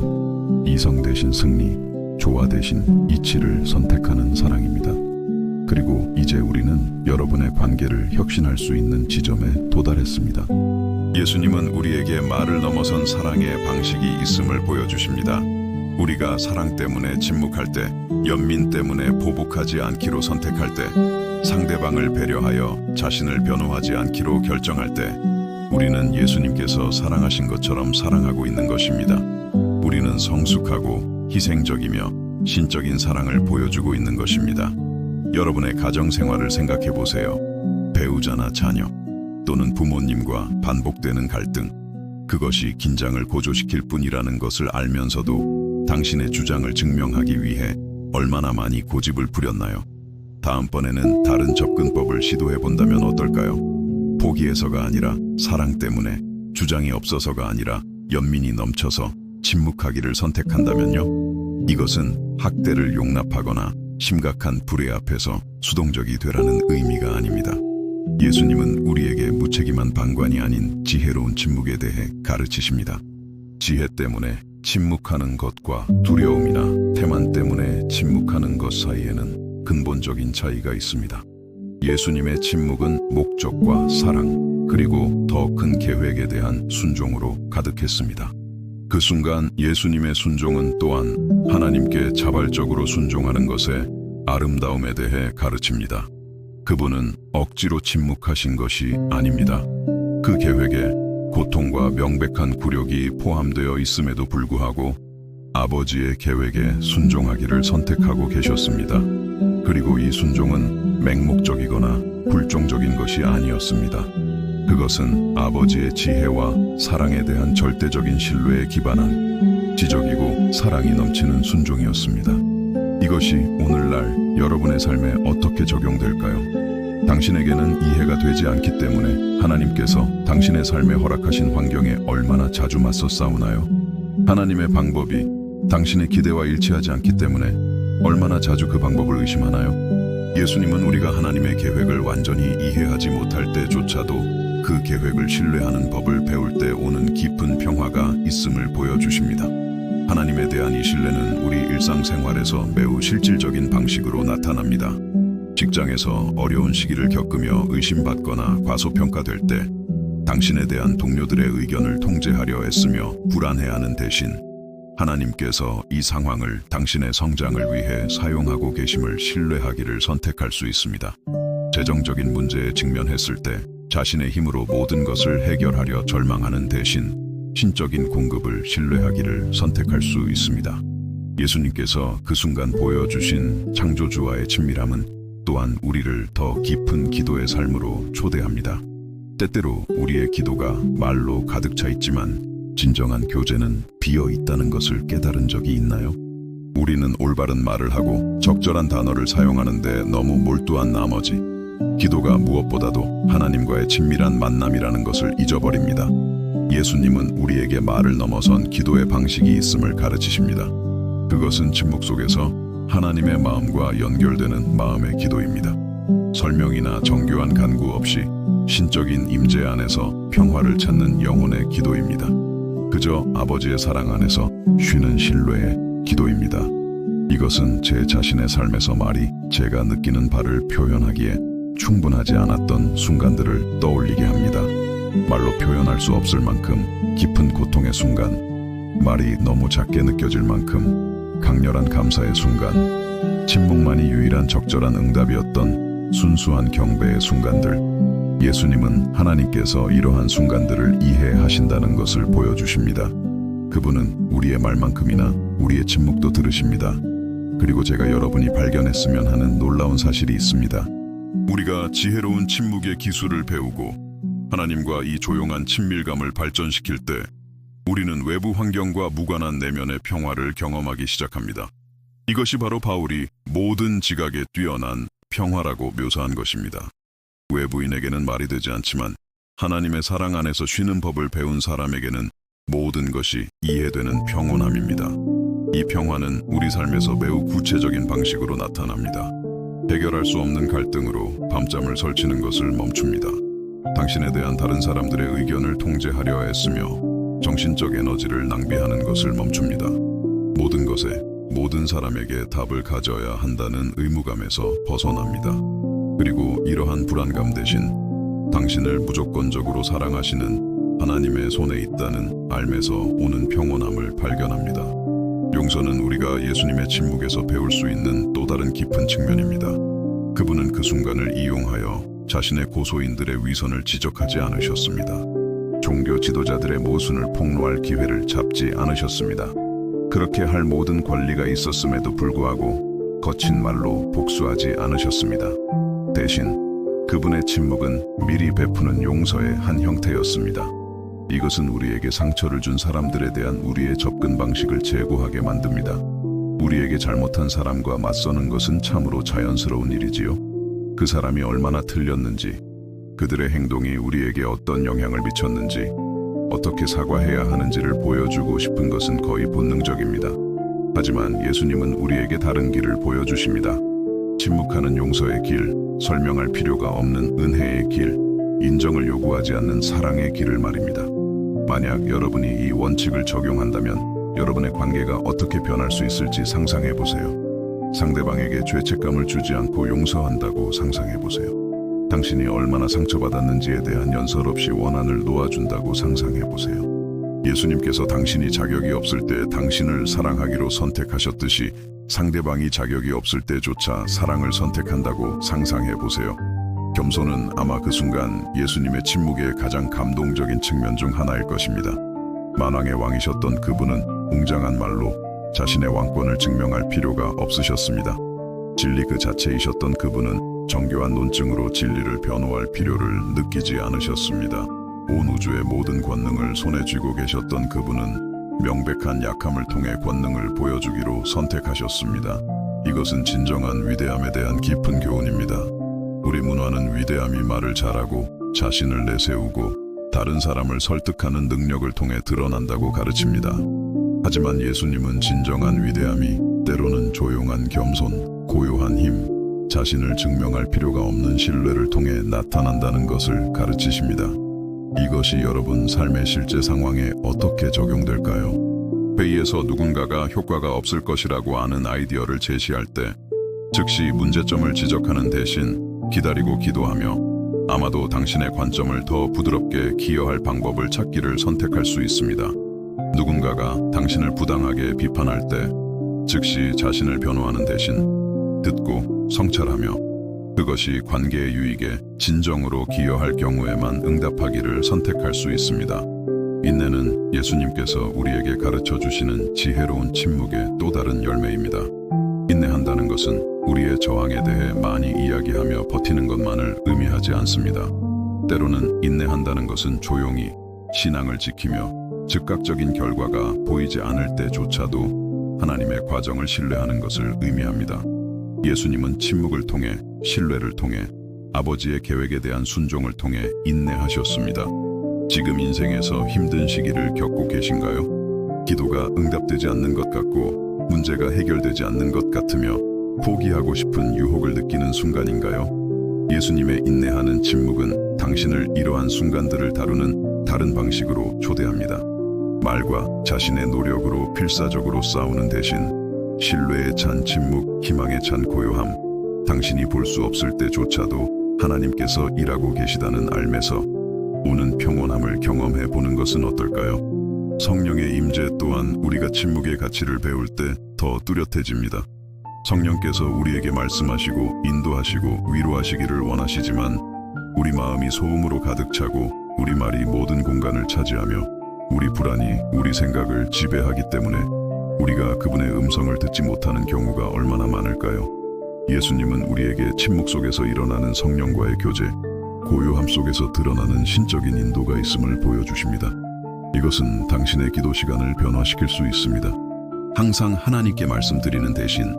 이성 대신 승리, 조화 대신 이치를 선택하는 사랑입니다. 그리고 이제 우리는 여러분의 관계를 혁신할 수 있는 지점에 도달했습니다. 예수님은 우리에게 말을 넘어선 사랑의 방식이 있음을 보여주십니다. 우리가 사랑 때문에 침묵할 때, 연민 때문에 보복하지 않기로 선택할 때, 상대방을 배려하여 자신을 변호하지 않기로 결정할 때, 우리는 예수님께서 사랑하신 것처럼 사랑하고 있는 것입니다. 우리는 성숙하고 희생적이며 신적인 사랑을 보여주고 있는 것입니다. 여러분의 가정 생활을 생각해 보세요. 배우자나 자녀, 또는 부모님과 반복되는 갈등, 그것이 긴장을 고조시킬 뿐이라는 것을 알면서도 당신의 주장을 증명하기 위해 얼마나 많이 고집을 부렸나요? 다음번에는 다른 접근법을 시도해 본다면 어떨까요? 포기해서가 아니라 사랑 때문에, 주장이 없어서가 아니라 연민이 넘쳐서 침묵하기를 선택한다면요? 이것은 학대를 용납하거나 심각한 불의 앞에서 수동적이 되라는 의미가 아닙니다. 예수님은 우리에게 무책임한 방관이 아닌 지혜로운 침묵에 대해 가르치십니다. 지혜 때문에 침묵하는 것과 두려움이나 태만 때문에 침묵하는 것 사이에는 근본적인 차이가 있습니다. 예수님의 침묵은 목적과 사랑, 그리고 더 큰 계획에 대한 순종으로 가득했습니다. 그 순간 예수님의 순종은 또한 하나님께 자발적으로 순종하는 것의 아름다움에 대해 가르칩니다. 그분은 억지로 침묵하신 것이 아닙니다. 그 계획에 고통과 명백한 굴욕이 포함되어 있음에도 불구하고 아버지의 계획에 순종하기를 선택하고 계셨습니다. 그리고 이 순종은 맹목적이거나 굴종적인 것이 아니었습니다. 그것은 아버지의 지혜와 사랑에 대한 절대적인 신뢰에 기반한 지적이고 사랑이 넘치는 순종이었습니다. 이것이 오늘날 여러분의 삶에 어떻게 적용될까요? 당신에게는 이해가 되지 않기 때문에 하나님께서 당신의 삶에 허락하신 환경에 얼마나 자주 맞서 싸우나요? 하나님의 방법이 당신의 기대와 일치하지 않기 때문에 얼마나 자주 그 방법을 의심하나요? 예수님은 우리가 하나님의 계획을 완전히 이해하지 못할 때조차도 그 계획을 신뢰하는 법을 배울 때 오는 깊은 평화가 있음을 보여주십니다. 하나님에 대한 이 신뢰는 우리 일상생활에서 매우 실질적인 방식으로 나타납니다. 직장에서 어려운 시기를 겪으며 의심받거나 과소평가될 때 당신에 대한 동료들의 의견을 통제하려 애쓰며 불안해하는 대신 하나님께서 이 상황을 당신의 성장을 위해 사용하고 계심을 신뢰하기를 선택할 수 있습니다. 재정적인 문제에 직면했을 때 자신의 힘으로 모든 것을 해결하려 절망하는 대신 신적인 공급을 신뢰하기를 선택할 수 있습니다. 예수님께서 그 순간 보여주신 창조주와의 친밀함은 또한 우리를 더 깊은 기도의 삶으로 초대합니다. 때때로 우리의 기도가 말로 가득 차 있지만 진정한 교제는 비어 있다는 것을 깨달은 적이 있나요? 우리는 올바른 말을 하고 적절한 단어를 사용하는데 너무 몰두한 나머지 기도가 무엇보다도 하나님과의 친밀한 만남이라는 것을 잊어버립니다. 예수님은 우리에게 말을 넘어선 기도의 방식이 있음을 가르치십니다. 그것은 침묵 속에서 하나님의 마음과 연결되는 마음의 기도입니다. 설명이나 정교한 간구 없이 신적인 임재 안에서 평화를 찾는 영혼의 기도입니다. 그저 아버지의 사랑 안에서 쉬는 신뢰의 기도입니다. 이것은 제 자신의 삶에서 말이 제가 느끼는 바를 표현하기에 충분하지 않았던 순간들을 떠올리게 합니다. 말로 표현할 수 없을 만큼 깊은 고통의 순간, 말이 너무 작게 느껴질 만큼 강렬한 감사의 순간, 침묵만이 유일한 적절한 응답이었던 순수한 경배의 순간들. 예수님은 하나님께서 이러한 순간들을 이해하신다는 것을 보여주십니다. 그분은 우리의 말만큼이나 우리의 침묵도 들으십니다. 그리고 제가 여러분이 발견했으면 하는 놀라운 사실이 있습니다. 우리가 지혜로운 침묵의 기술을 배우고 하나님과 이 조용한 친밀감을 발전시킬 때 우리는 외부 환경과 무관한 내면의 평화를 경험하기 시작합니다. 이것이 바로 바울이 모든 지각에 뛰어난 평화라고 묘사한 것입니다. 외부인에게는 말이 되지 않지만 하나님의 사랑 안에서 쉬는 법을 배운 사람에게는 모든 것이 이해되는 평온함입니다. 이 평화는 우리 삶에서 매우 구체적인 방식으로 나타납니다. 해결할 수 없는 갈등으로 밤잠을 설치는 것을 멈춥니다. 당신에 대한 다른 사람들의 의견을 통제하려 애쓰며 정신적 에너지를 낭비하는 것을 멈춥니다. 모든 것에 모든 사람에게 답을 가져야 한다는 의무감에서 벗어납니다. 그리고 이러한 불안감 대신 당신을 무조건적으로 사랑하시는 하나님의 손에 있다는 알면서 오는 평온함을 발견합니다. 용서는 우리가 예수님의 침묵에서 배울 수 있는 또 다른 깊은 측면입니다. 그분은 그 순간을 이용하여 자신의 고소인들의 위선을 지적하지 않으셨습니다. 종교 지도자들의 모순을 폭로할 기회를 잡지 않으셨습니다. 그렇게 할 모든 권리가 있었음에도 불구하고 거친 말로 복수하지 않으셨습니다. 대신 그분의 침묵은 미리 베푸는 용서의 한 형태였습니다. 이것은 우리에게 상처를 준 사람들에 대한 우리의 접근 방식을 재고하게 만듭니다. 우리에게 잘못한 사람과 맞서는 것은 참으로 자연스러운 일이지요. 그 사람이 얼마나 틀렸는지, 그들의 행동이 우리에게 어떤 영향을 미쳤는지, 어떻게 사과해야 하는지를 보여주고 싶은 것은 거의 본능적입니다. 하지만 예수님은 우리에게 다른 길을 보여주십니다. 침묵하는 용서의 길, 설명할 필요가 없는 은혜의 길, 인정을 요구하지 않는 사랑의 길을 말입니다. 만약 여러분이 이 원칙을 적용한다면 여러분의 관계가 어떻게 변할 수 있을지 상상해 보세요. 상대방에게 죄책감을 주지 않고 용서한다고 상상해 보세요. 당신이 얼마나 상처받았는지에 대한 연설 없이 원한을 놓아준다고 상상해 보세요. 예수님께서 당신이 자격이 없을 때 당신을 사랑하기로 선택하셨듯이 상대방이 자격이 없을 때조차 사랑을 선택한다고 상상해 보세요. 겸손은 아마 그 순간 예수님의 침묵의 가장 감동적인 측면 중 하나일 것입니다. 만왕의 왕이셨던 그분은 웅장한 말로 자신의 왕권을 증명할 필요가 없으셨습니다. 진리 그 자체이셨던 그분은 정교한 논증으로 진리를 변호할 필요를 느끼지 않으셨습니다. 온 우주의 모든 권능을 손에 쥐고 계셨던 그분은 명백한 약함을 통해 권능을 보여주기로 선택하셨습니다. 이것은 진정한 위대함에 대한 깊은 교훈입니다. 우리 문화는 위대함이 말을 잘하고 자신을 내세우고 다른 사람을 설득하는 능력을 통해 드러난다고 가르칩니다. 하지만 예수님은 진정한 위대함이 때로는 조용한 겸손, 고요한 힘, 자신을 증명할 필요가 없는 신뢰를 통해 나타난다는 것을 가르치십니다. 이것이 여러분 삶의 실제 상황에 어떻게 적용될까요? 회의에서 누군가가 효과가 없을 것이라고 아는 아이디어를 제시할 때 즉시 문제점을 지적하는 대신 기다리고 기도하며 아마도 당신의 관점을 더 부드럽게 기여할 방법을 찾기를 선택할 수 있습니다. 누군가가 당신을 부당하게 비판할 때 즉시 자신을 변호하는 대신 듣고 성찰하며 그것이 관계의 유익에 진정으로 기여할 경우에만 응답하기를 선택할 수 있습니다. 인내는 예수님께서 우리에게 가르쳐 주시는 지혜로운 침묵의 또 다른 열매입니다. 인내한다는 것은 우리의 저항에 대해 많이 이야기하며 버티는 것만을 의미하지 않습니다. 때로는 인내한다는 것은 조용히 신앙을 지키며 즉각적인 결과가 보이지 않을 때조차도 하나님의 과정을 신뢰하는 것을 의미합니다. 예수님은 침묵을 통해, 신뢰를 통해, 아버지의 계획에 대한 순종을 통해 인내하셨습니다. 지금 인생에서 힘든 시기를 겪고 계신가요? 기도가 응답되지 않는 것 같고 문제가 해결되지 않는 것 같으며 포기하고 싶은 유혹을 느끼는 순간인가요? 예수님의 인내하는 침묵은 당신을 이러한 순간들을 다루는 다른 방식으로 초대합니다. 말과 자신의 노력으로 필사적으로 싸우는 대신 신뢰에 찬 침묵, 희망에 찬 고요함, 당신이 볼 수 없을 때조차도 하나님께서 일하고 계시다는 알면서 오는 평온함을 경험해 보는 것은 어떨까요? 성령의 임재 또한 우리가 침묵의 가치를 배울 때 더 뚜렷해집니다. 성령께서 우리에게 말씀하시고 인도하시고 위로하시기를 원하시지만 우리 마음이 소음으로 가득 차고 우리 말이 모든 공간을 차지하며 우리 불안이 우리 생각을 지배하기 때문에 우리가 그분의 음성을 듣지 못하는 경우가 얼마나 많을까요? 예수님은 우리에게 침묵 속에서 일어나는 성령과의 교제, 고요함 속에서 드러나는 신적인 인도가 있음을 보여주십니다. 이것은 당신의 기도 시간을 변화시킬 수 있습니다. 항상 하나님께 말씀드리는 대신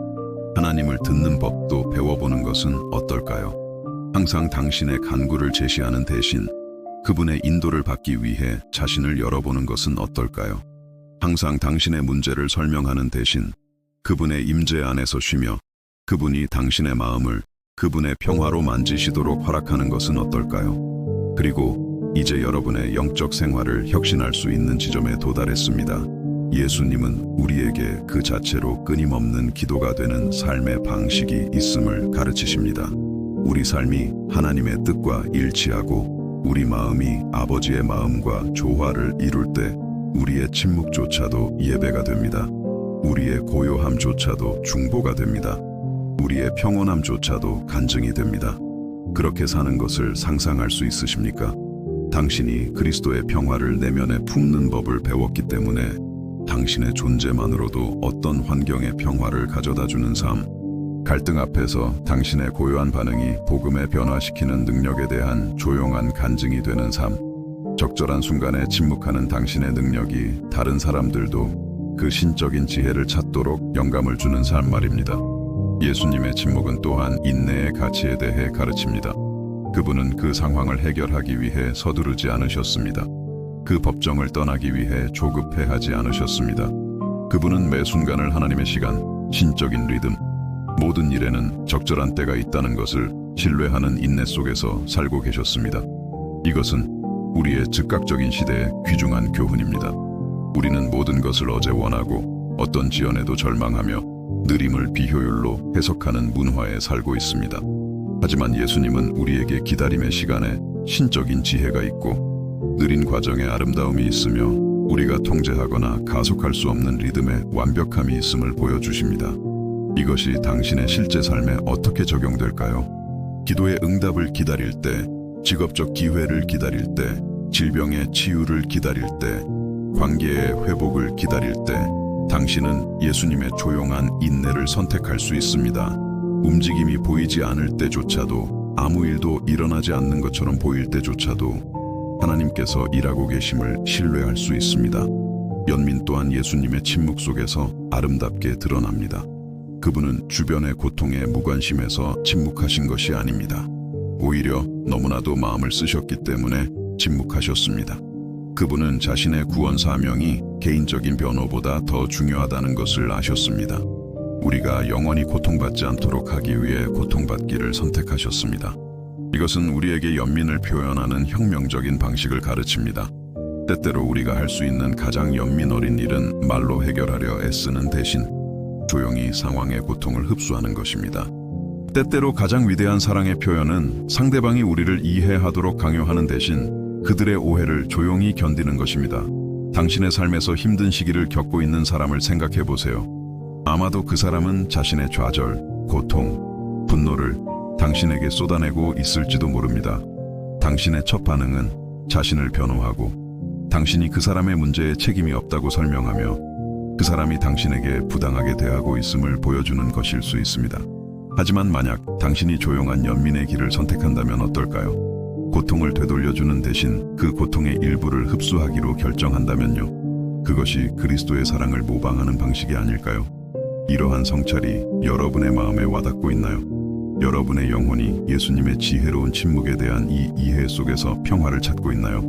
하나님을 듣는 법도 배워보는 것은 어떨까요? 항상 당신의 간구를 제시하는 대신 그분의 인도를 받기 위해 자신을 열어보는 것은 어떨까요? 항상 당신의 문제를 설명하는 대신 그분의 임재 안에서 쉬며 그분이 당신의 마음을 그분의 평화로 만지시도록 허락하는 것은 어떨까요? 그리고 이제 여러분의 영적 생활을 혁신할 수 있는 지점에 도달했습니다. 예수님은 우리에게 그 자체로 끊임없는 기도가 되는 삶의 방식이 있음을 가르치십니다. 우리 삶이 하나님의 뜻과 일치하고 우리 마음이 아버지의 마음과 조화를 이룰 때 우리의 침묵조차도 예배가 됩니다. 우리의 고요함조차도 중보가 됩니다. 우리의 평온함조차도 간증이 됩니다. 그렇게 사는 것을 상상할 수 있으십니까? 당신이 그리스도의 평화를 내면에 품는 법을 배웠기 때문에 당신의 존재만으로도 어떤 환경의 평화를 가져다주는 삶, 갈등 앞에서 당신의 고요한 반응이 복음에 변화시키는 능력에 대한 조용한 간증이 되는 삶, 적절한 순간에 침묵하는 당신의 능력이 다른 사람들도 그 신적인 지혜를 찾도록 영감을 주는 삶 말입니다. 예수님의 침묵은 또한 인내의 가치에 대해 가르칩니다. 그분은 그 상황을 해결하기 위해 서두르지 않으셨습니다. 그 법정을 떠나기 위해 조급해하지 않으셨습니다. 그분은 매 순간을 하나님의 시간, 신적인 리듬, 모든 일에는 적절한 때가 있다는 것을 신뢰하는 인내 속에서 살고 계셨습니다. 이것은 우리의 즉각적인 시대의 귀중한 교훈입니다. 우리는 모든 것을 어제 원하고 어떤 지연에도 절망하며 느림을 비효율로 해석하는 문화에 살고 있습니다. 하지만 예수님은 우리에게 기다림의 시간에 신적인 지혜가 있고 느린 과정에 아름다움이 있으며 우리가 통제하거나 가속할 수 없는 리듬에 완벽함이 있음을 보여주십니다. 이것이 당신의 실제 삶에 어떻게 적용될까요? 기도의 응답을 기다릴 때, 직업적 기회를 기다릴 때, 질병의 치유를 기다릴 때, 관계의 회복을 기다릴 때 당신은 예수님의 조용한 인내를 선택할 수 있습니다. 움직임이 보이지 않을 때조차도, 아무 일도 일어나지 않는 것처럼 보일 때조차도 하나님께서 일하고 계심을 신뢰할 수 있습니다. 연민 또한 예수님의 침묵 속에서 아름답게 드러납니다. 그분은 주변의 고통에 무관심해서 침묵하신 것이 아닙니다. 오히려 너무나도 마음을 쓰셨기 때문에 침묵하셨습니다. 그분은 자신의 구원 사명이 개인적인 변호보다 더 중요하다는 것을 아셨습니다. 우리가 영원히 고통받지 않도록 하기 위해 고통받기를 선택하셨습니다. 이것은 우리에게 연민을 표현하는 혁명적인 방식을 가르칩니다. 때때로 우리가 할 수 있는 가장 연민 어린 일은 말로 해결하려 애쓰는 대신 조용히 상황의 고통을 흡수하는 것입니다. 때때로 가장 위대한 사랑의 표현은 상대방이 우리를 이해하도록 강요하는 대신 그들의 오해를 조용히 견디는 것입니다. 당신의 삶에서 힘든 시기를 겪고 있는 사람을 생각해 보세요. 아마도 그 사람은 자신의 좌절, 고통, 분노를 당신에게 쏟아내고 있을지도 모릅니다. 당신의 첫 반응은 자신을 변호하고 당신이 그 사람의 문제에 책임이 없다고 설명하며 그 사람이 당신에게 부당하게 대하고 있음을 보여주는 것일 수 있습니다. 하지만 만약 당신이 조용한 연민의 길을 선택한다면 어떨까요? 고통을 되돌려주는 대신 그 고통의 일부를 흡수하기로 결정한다면요. 그것이 그리스도의 사랑을 모방하는 방식이 아닐까요? 이러한 성찰이 여러분의 마음에 와닿고 있나요? 여러분의 영혼이 예수님의 지혜로운 침묵에 대한 이 이해 속에서 평화를 찾고 있나요?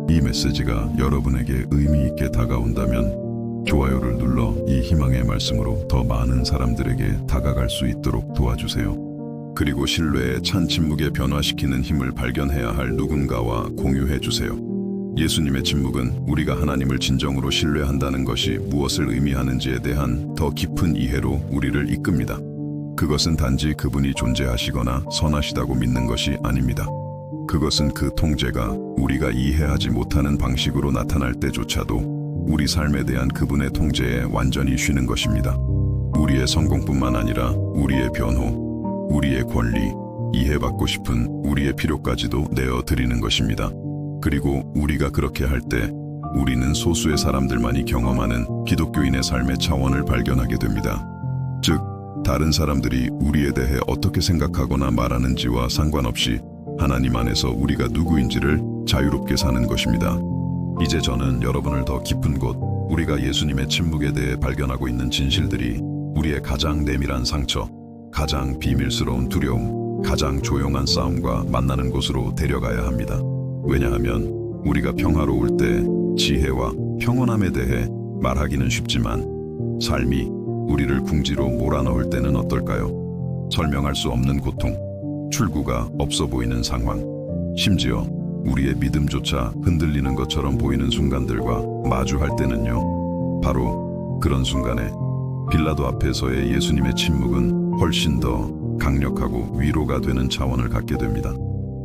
이 메시지가 여러분에게 의미 있게 다가온다면 좋아요를 눌러 이 희망의 말씀으로 더 많은 사람들에게 다가갈 수 있도록 도와주세요. 그리고 신뢰의 찬 침묵에 변화시키는 힘을 발견해야 할 누군가와 공유해 주세요. 예수님의 침묵은 우리가 하나님을 진정으로 신뢰한다는 것이 무엇을 의미하는지에 대한 더 깊은 이해로 우리를 이끕니다. 그것은 단지 그분이 존재하시거나 선하시다고 믿는 것이 아닙니다. 그것은 그 통제가 우리가 이해하지 못하는 방식으로 나타날 때조차도 우리 삶에 대한 그분의 통제에 완전히 쉬는 것입니다. 우리의 성공뿐만 아니라 우리의 변호, 우리의 권리, 이해받고 싶은 우리의 필요까지도 내어드리는 것입니다. 그리고 우리가 그렇게 할 때 우리는 소수의 사람들만이 경험하는 기독교인의 삶의 차원을 발견하게 됩니다. 즉, 다른 사람들이 우리에 대해 어떻게 생각하거나 말하는지와 상관없이 하나님 안에서 우리가 누구인지를 자유롭게 사는 것입니다. 이제 저는 여러분을 더 깊은 곳, 우리가 예수님의 침묵에 대해 발견하고 있는 진실들이 우리의 가장 내밀한 상처, 가장 비밀스러운 두려움, 가장 조용한 싸움과 만나는 곳으로 데려가야 합니다. 왜냐하면 우리가 평화로울 때 지혜와 평온함에 대해 말하기는 쉽지만 삶이 우리를 궁지로 몰아넣을 때는 어떨까요? 설명할 수 없는 고통, 출구가 없어 보이는 상황, 심지어 우리의 믿음조차 흔들리는 것처럼 보이는 순간들과 마주할 때는요. 바로 그런 순간에 빌라도 앞에서의 예수님의 침묵은 훨씬 더 강력하고 위로가 되는 차원을 갖게 됩니다.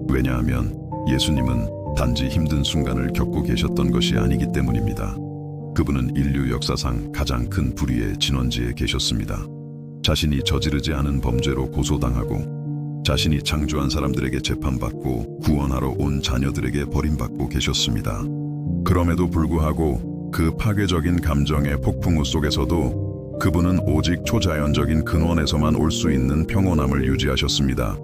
왜냐하면 예수님은 단지 힘든 순간을 겪고 계셨던 것이 아니기 때문입니다. 그분은 인류 역사상 가장 큰 불의의 진원지에 계셨습니다. 자신이 저지르지 않은 범죄로 고소당하고 자신이 창조한 사람들에게 재판받고 구원하러 온 자녀들에게 버림받고 계셨습니다. 그럼에도 불구하고 그 파괴적인 감정의 폭풍우 속에서도 그분은 오직 초자연적인 근원에서만 올 수 있는 평온함을 유지하셨습니다.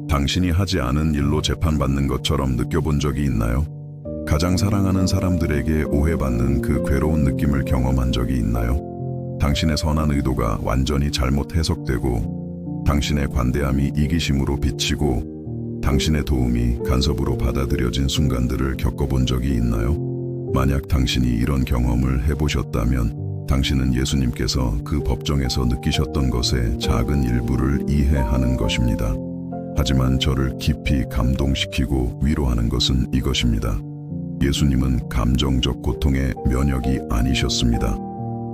당신이 하지 않은 일로 재판받는 것처럼 느껴본 적이 있나요? 가장 사랑하는 사람들에게 오해받는 그 괴로운 느낌을 경험한 적이 있나요? 당신의 선한 의도가 완전히 잘못 해석되고 당신의 관대함이 이기심으로 비치고 당신의 도움이 간섭으로 받아들여진 순간들을 겪어본 적이 있나요? 만약 당신이 이런 경험을 해보셨다면 당신은 예수님께서 그 법정에서 느끼셨던 것의 작은 일부를 이해하는 것입니다. 하지만 저를 깊이 감동시키고 위로하는 것은 이것입니다. 예수님은 감정적 고통의 면역이 아니셨습니다.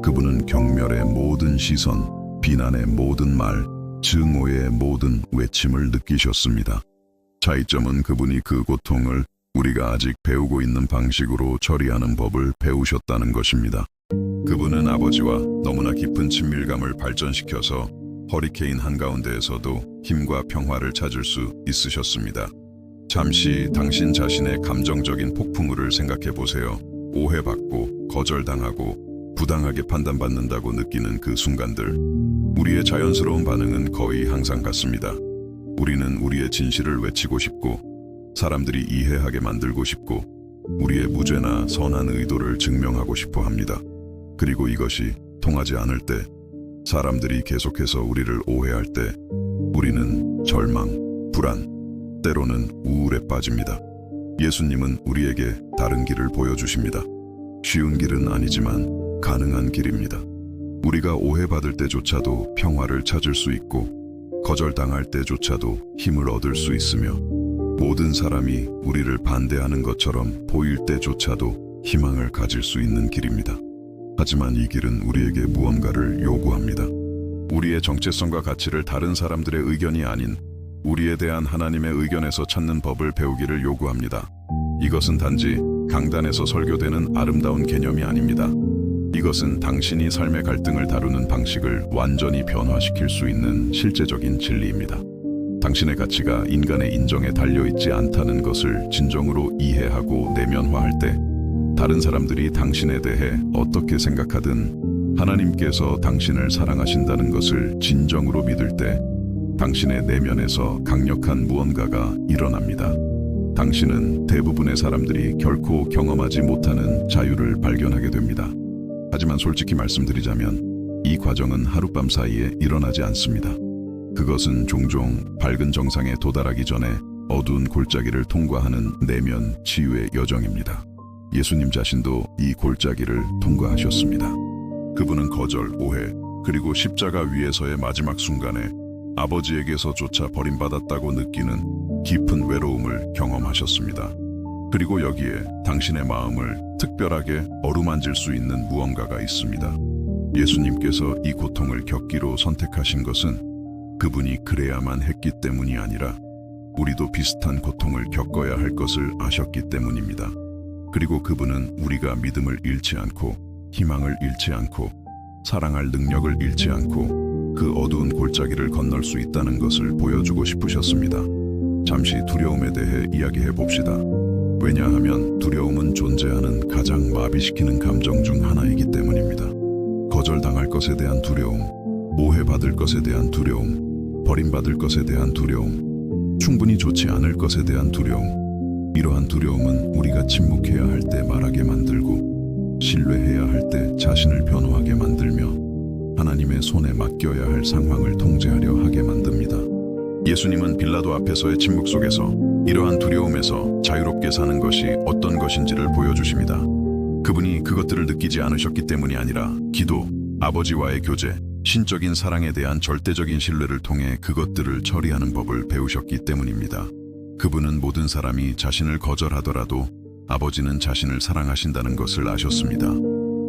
그분은 경멸의 모든 시선, 비난의 모든 말, 증오의 모든 외침을 느끼셨습니다. 차이점은 그분이 그 고통을 우리가 아직 배우고 있는 방식으로 처리하는 법을 배우셨다는 것입니다. 그분은 아버지와 너무나 깊은 친밀감을 발전시켜서 허리케인 한가운데에서도 힘과 평화를 찾을 수 있으셨습니다. 잠시 당신 자신의 감정적인 폭풍우를 생각해 보세요. 오해받고 거절당하고 부당하게 판단받는다고 느끼는 그 순간들. 우리의 자연스러운 반응은 거의 항상 같습니다. 우리는 우리의 진실을 외치고 싶고 사람들이 이해하게 만들고 싶고 우리의 무죄나 선한 의도를 증명하고 싶어 합니다. 그리고 이것이 통하지 않을 때, 사람들이 계속해서 우리를 오해할 때 우리는 절망, 불안, 때로는 우울에 빠집니다. 예수님은 우리에게 다른 길을 보여주십니다. 쉬운 길은 아니지만 가능한 길입니다. 우리가 오해받을 때조차도 평화를 찾을 수 있고 거절당할 때조차도 힘을 얻을 수 있으며 모든 사람이 우리를 반대하는 것처럼 보일 때조차도 희망을 가질 수 있는 길입니다. 하지만 이 길은 우리에게 무언가를 요구합니다. 우리의 정체성과 가치를 다른 사람들의 의견이 아닌 우리에 대한 하나님의 의견에서 찾는 법을 배우기를 요구합니다. 이것은 단지 강단에서 설교되는 아름다운 개념이 아닙니다. 이것은 당신이 삶의 갈등을 다루는 방식을 완전히 변화시킬 수 있는 실제적인 진리입니다. 당신의 가치가 인간의 인정에 달려있지 않다는 것을 진정으로 이해하고 내면화할 때 다른 사람들이 당신에 대해 어떻게 생각하든 하나님께서 당신을 사랑하신다는 것을 진정으로 믿을 때 당신의 내면에서 강력한 무언가가 일어납니다. 당신은 대부분의 사람들이 결코 경험하지 못하는 자유를 발견하게 됩니다. 하지만 솔직히 말씀드리자면 이 과정은 하룻밤 사이에 일어나지 않습니다. 그것은 종종 밝은 정상에 도달하기 전에 어두운 골짜기를 통과하는 내면 치유의 여정입니다. 예수님 자신도 이 골짜기를 통과하셨습니다. 그분은 거절, 오해, 그리고 십자가 위에서의 마지막 순간에 아버지에게서조차 버림받았다고 느끼는 깊은 외로움을 경험하셨습니다. 그리고 여기에 당신의 마음을 특별하게 어루만질 수 있는 무언가가 있습니다. 예수님께서 이 고통을 겪기로 선택하신 것은 그분이 그래야만 했기 때문이 아니라 우리도 비슷한 고통을 겪어야 할 것을 아셨기 때문입니다. 그리고 그분은 우리가 믿음을 잃지 않고 희망을 잃지 않고 사랑할 능력을 잃지 않고 그 어두운 골짜기를 건널 수 있다는 것을 보여주고 싶으셨습니다. 잠시 두려움에 대해 이야기해 봅시다. 왜냐하면 두려움은 존재하는 가장 마비시키는 감정 중 하나이기 때문입니다. 거절당할 것에 대한 두려움, 오해받을 것에 대한 두려움, 버림받을 것에 대한 두려움, 충분히 좋지 않을 것에 대한 두려움. 이러한 두려움은 우리가 침묵해야 할 때 말하게 만들고 신뢰해야 할 때 자신을 변호하게 만들며 하나님의 손에 맡겨야 할 상황을 통제하려 하게 만듭니다. 예수님은 빌라도 앞에서의 침묵 속에서 이러한 두려움에서 자유롭게 사는 것이 어떤 것인지를 보여주십니다. 그분이 그것들을 느끼지 않으셨기 때문이 아니라 기도, 아버지와의 교제, 신적인 사랑에 대한 절대적인 신뢰를 통해 그것들을 처리하는 법을 배우셨기 때문입니다. 그분은 모든 사람이 자신을 거절하더라도 아버지는 자신을 사랑하신다는 것을 아셨습니다.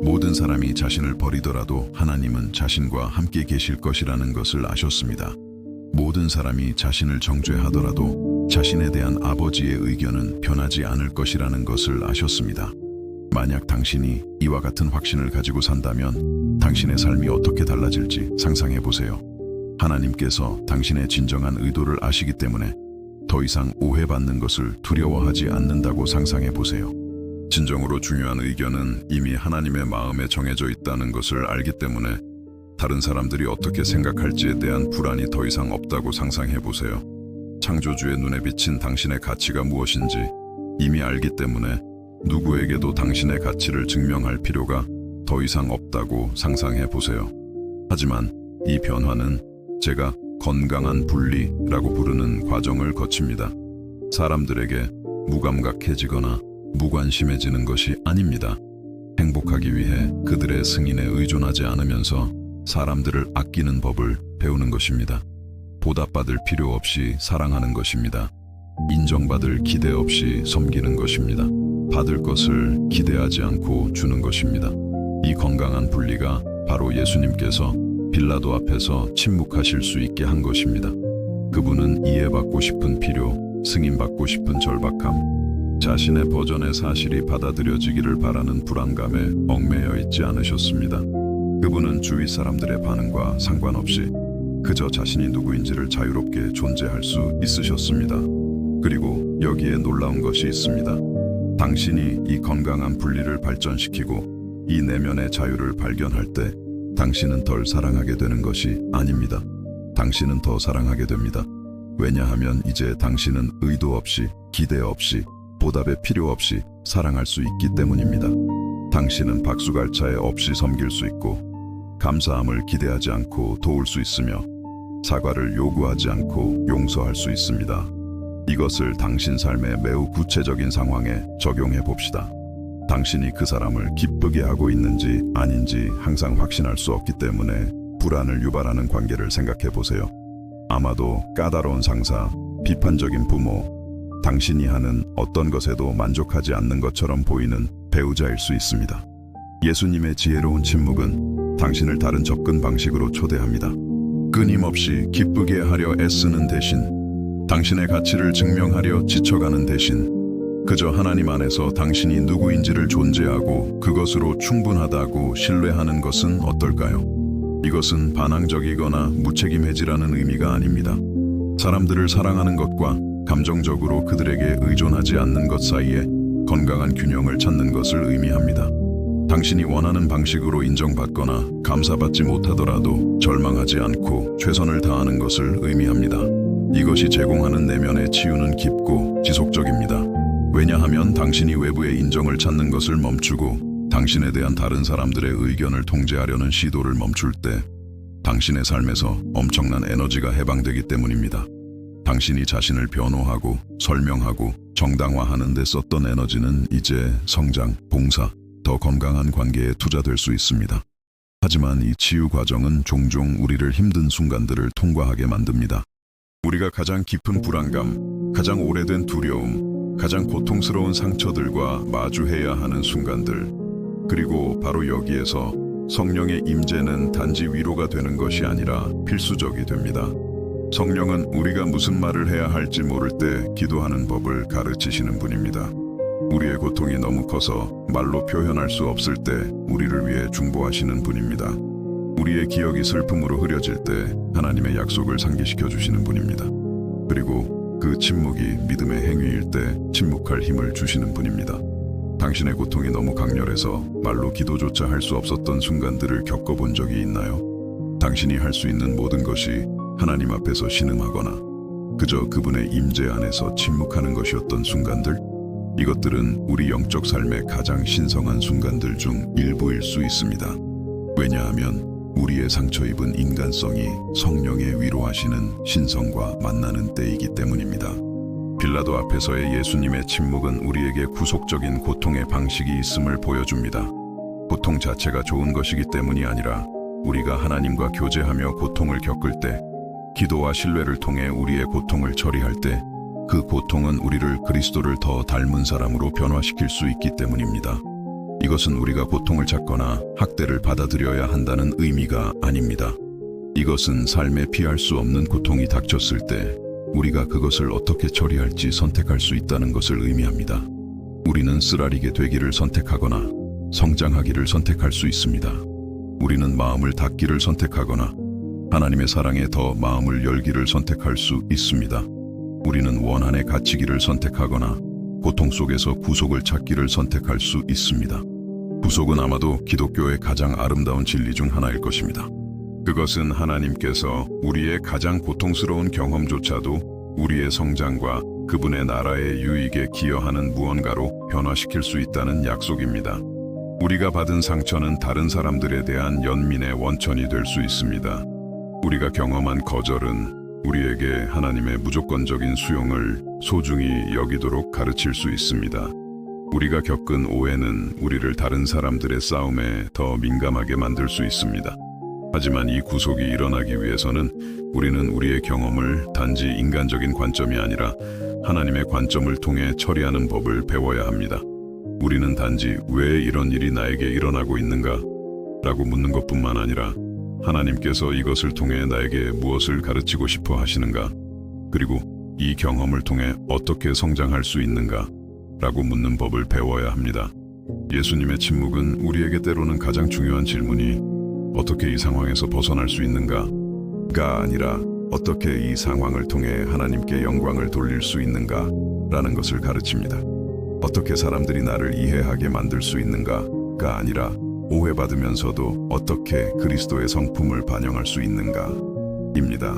모든 사람이 자신을 버리더라도 하나님은 자신과 함께 계실 것이라는 것을 아셨습니다. 모든 사람이 자신을 정죄하더라도 자신에 대한 아버지의 의견은 변하지 않을 것이라는 것을 아셨습니다. 만약 당신이 이와 같은 확신을 가지고 산다면 당신의 삶이 어떻게 달라질지 상상해 보세요. 하나님께서 당신의 진정한 의도를 아시기 때문에 더 이상 오해받는 것을 두려워하지 않는다고 상상해 보세요. 진정으로 중요한 의견은 이미 하나님의 마음에 정해져 있다는 것을 알기 때문에 다른 사람들이 어떻게 생각할지에 대한 불안이 더 이상 없다고 상상해 보세요. 창조주의 눈에 비친 당신의 가치가 무엇인지 이미 알기 때문에 누구에게도 당신의 가치를 증명할 필요가 더 이상 없다고 상상해 보세요. 하지만 이 변화는 제가 건강한 분리라고 부르는 과정을 거칩니다. 사람들에게 무감각해지거나 무관심해지는 것이 아닙니다. 행복하기 위해 그들의 승인에 의존하지 않으면서 사람들을 아끼는 법을 배우는 것입니다. 보답받을 필요 없이 사랑하는 것입니다. 인정받을 기대 없이 섬기는 것입니다. 받을 것을 기대하지 않고 주는 것입니다. 이 건강한 분리가 바로 예수님께서 빌라도 앞에서 침묵하실 수 있게 한 것입니다. 그분은 이해받고 싶은 필요, 승인받고 싶은 절박함, 자신의 버전의 사실이 받아들여지기를 바라는 불안감에 얽매여 있지 않으셨습니다. 그분은 주위 사람들의 반응과 상관없이 그저 자신이 누구인지를 자유롭게 존재할 수 있으셨습니다. 그리고 여기에 놀라운 것이 있습니다. 당신이 이 건강한 분리를 발전시키고 이 내면의 자유를 발견할 때 당신은 덜 사랑하게 되는 것이 아닙니다. 당신은 더 사랑하게 됩니다. 왜냐하면 이제 당신은 의도 없이, 기대 없이, 보답의 필요 없이 사랑할 수 있기 때문입니다. 당신은 박수갈차에 없이 섬길 수 있고 감사함을 기대하지 않고 도울 수 있으며 사과를 요구하지 않고 용서할 수 있습니다. 이것을 당신 삶의 매우 구체적인 상황에 적용해 봅시다. 당신이 그 사람을 기쁘게 하고 있는지 아닌지 항상 확신할 수 없기 때문에 불안을 유발하는 관계를 생각해 보세요. 아마도 까다로운 상사, 비판적인 부모, 당신이 하는 어떤 것에도 만족하지 않는 것처럼 보이는 배우자일 수 있습니다. 예수님의 지혜로운 침묵은 당신을 다른 접근 방식으로 초대합니다. 끊임없이 기쁘게 하려 애쓰는 대신, 당신의 가치를 증명하려 지쳐가는 대신 그저 하나님 안에서 당신이 누구인지를 존재하고 그것으로 충분하다고 신뢰하는 것은 어떨까요? 이것은 반항적이거나 무책임해지라는 의미가 아닙니다. 사람들을 사랑하는 것과 감정적으로 그들에게 의존하지 않는 것 사이에 건강한 균형을 찾는 것을 의미합니다. 당신이 원하는 방식으로 인정받거나 감사받지 못하더라도 절망하지 않고 최선을 다하는 것을 의미합니다. 이것이 제공하는 내면의 치유는 깊고 지속적입니다. 왜냐하면 당신이 외부의 인정을 찾는 것을 멈추고 당신에 대한 다른 사람들의 의견을 통제하려는 시도를 멈출 때 당신의 삶에서 엄청난 에너지가 해방되기 때문입니다. 당신이 자신을 변호하고 설명하고 정당화하는 데 썼던 에너지는 이제 성장, 봉사, 더 건강한 관계에 투자될 수 있습니다. 하지만 이 치유 과정은 종종 우리를 힘든 순간들을 통과하게 만듭니다. 우리가 가장 깊은 불안감, 가장 오래된 두려움, 가장 고통스러운 상처들과 마주해야 하는 순간들, 그리고 바로 여기에서 성령의 임재는 단지 위로가 되는 것이 아니라 필수적이 됩니다. 성령은 우리가 무슨 말을 해야 할지 모를 때 기도하는 법을 가르치시는 분입니다. 우리의 고통이 너무 커서 말로 표현할 수 없을 때 우리를 위해 중보하시는 분입니다. 우리의 기억이 슬픔으로 흐려질 때 하나님의 약속을 상기시켜 주시는 분입니다. 그리고 그 침묵이 믿음의 행위일 때 침묵할 힘을 주시는 분입니다. 당신의 고통이 너무 강렬해서 말로 기도조차 할 수 없었던 순간들을 겪어본 적이 있나요? 당신이 할 수 있는 모든 것이 하나님 앞에서 신음하거나 그저 그분의 임재 안에서 침묵하는 것이었던 순간들? 이것들은 우리 영적 삶의 가장 신성한 순간들 중 일부일 수 있습니다. 왜냐하면 우리의 상처 입은 인간성이 성령의 위로하시는 신성과 만나는 때이기 때문입니다. 빌라도 앞에서의 예수님의 침묵은 우리에게 구속적인 고통의 방식이 있음을 보여줍니다. 고통 자체가 좋은 것이기 때문이 아니라 우리가 하나님과 교제하며 고통을 겪을 때, 기도와 신뢰를 통해 우리의 고통을 처리할 때 그 고통은 우리를 그리스도를 더 닮은 사람으로 변화시킬 수 있기 때문입니다. 이것은 우리가 고통을 찾거나 학대를 받아들여야 한다는 의미가 아닙니다. 이것은 삶에 피할 수 없는 고통이 닥쳤을 때 우리가 그것을 어떻게 처리할지 선택할 수 있다는 것을 의미합니다. 우리는 쓰라리게 되기를 선택하거나 성장하기를 선택할 수 있습니다. 우리는 마음을 닫기를 선택하거나 하나님의 사랑에 더 마음을 열기를 선택할 수 있습니다. 우리는 원한에 갇히기를 선택하거나 고통 속에서 구속을 찾기를 선택할 수 있습니다. 구속은 아마도 기독교의 가장 아름다운 진리 중 하나일 것입니다. 그것은 하나님께서 우리의 가장 고통스러운 경험조차도 우리의 성장과 그분의 나라의 유익에 기여하는 무언가로 변화시킬 수 있다는 약속입니다. 우리가 받은 상처는 다른 사람들에 대한 연민의 원천이 될 수 있습니다. 우리가 경험한 거절은 우리에게 하나님의 무조건적인 수용을 소중히 여기도록 가르칠 수 있습니다. 우리가 겪은 오해는 우리를 다른 사람들의 싸움에 더 민감하게 만들 수 있습니다. 하지만 이 구속이 일어나기 위해서는 우리는 우리의 경험을 단지 인간적인 관점이 아니라 하나님의 관점을 통해 처리하는 법을 배워야 합니다. 우리는 단지 왜 이런 일이 나에게 일어나고 있는가? 라고 묻는 것뿐만 아니라 하나님께서 이것을 통해 나에게 무엇을 가르치고 싶어 하시는가? 그리고 이 경험을 통해 어떻게 성장할 수 있는가? 라고 묻는 법을 배워야 합니다. 예수님의 침묵은 우리에게 때로는 가장 중요한 질문이 어떻게 이 상황에서 벗어날 수 있는가?가 아니라 어떻게 이 상황을 통해 하나님께 영광을 돌릴 수 있는가?라는 것을 가르칩니다. 어떻게 사람들이 나를 이해하게 만들 수 있는가?가 아니라 오해받으면서도 어떻게 그리스도의 성품을 반영할 수 있는가?입니다.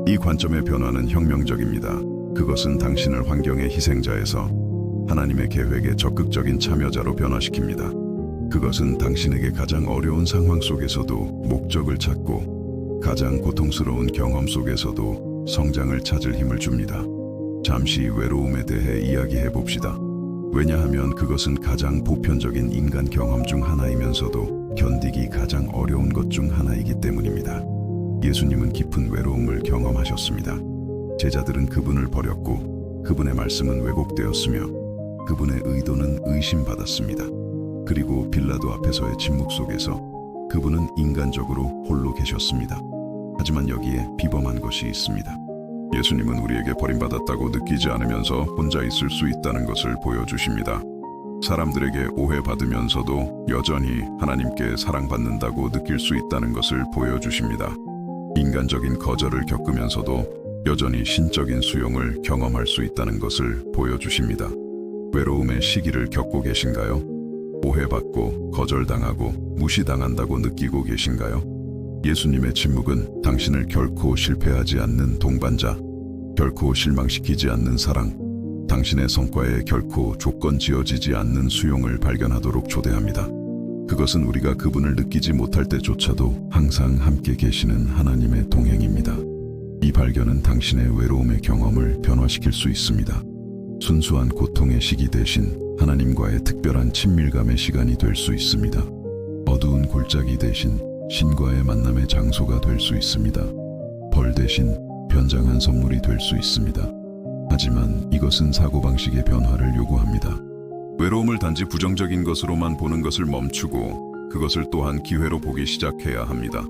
이 관점의 변화는 혁명적입니다. 그것은 당신을 환경의 희생자에서 하나님의 계획에 적극적인 참여자로 변화시킵니다. 그것은 당신에게 가장 어려운 상황 속에서도 목적을 찾고 가장 고통스러운 경험 속에서도 성장을 찾을 힘을 줍니다. 잠시 외로움에 대해 이야기해 봅시다. 왜냐하면 그것은 가장 보편적인 인간 경험 중 하나이면서도 견디기 가장 어려운 것 중 하나이기 때문입니다. 예수님은 깊은 외로움을 경험하셨습니다. 제자들은 그분을 버렸고 그분의 말씀은 왜곡되었으며 그분의 의도는 의심받았습니다. 그리고 빌라도 앞에서의 침묵 속에서 그분은 인간적으로 홀로 계셨습니다. 하지만 여기에 비범한 것이 있습니다. 예수님은 우리에게 버림받았다고 느끼지 않으면서 혼자 있을 수 있다는 것을 보여주십니다. 사람들에게 오해받으면서도 여전히 하나님께 사랑받는다고 느낄 수 있다는 것을 보여주십니다. 인간적인 거절을 겪으면서도 여전히 신적인 수용을 경험할 수 있다는 것을 보여주십니다. 외로움의 시기를 겪고 계신가요? 오해받고 거절당하고 무시당한다고 느끼고 계신가요? 예수님의 침묵은 당신을 결코 실패하지 않는 동반자, 결코 실망시키지 않는 사랑, 당신의 성과에 결코 조건 지어지지 않는 수용을 발견하도록 초대합니다. 그것은 우리가 그분을 느끼지 못할 때조차도 항상 함께 계시는 하나님의 동행입니다. 이 발견은 당신의 외로움의 경험을 변화시킬 수 있습니다. 순수한 고통의 시기 대신 하나님과의 특별한 친밀감의 시간이 될 수 있습니다. 어두운 골짜기 대신 신과의 만남의 장소가 될 수 있습니다. 벌 대신 변장한 선물이 될 수 있습니다. 하지만 이것은 사고방식의 변화를 요구합니다. 외로움을 단지 부정적인 것으로만 보는 것을 멈추고 그것을 또한 기회로 보기 시작해야 합니다.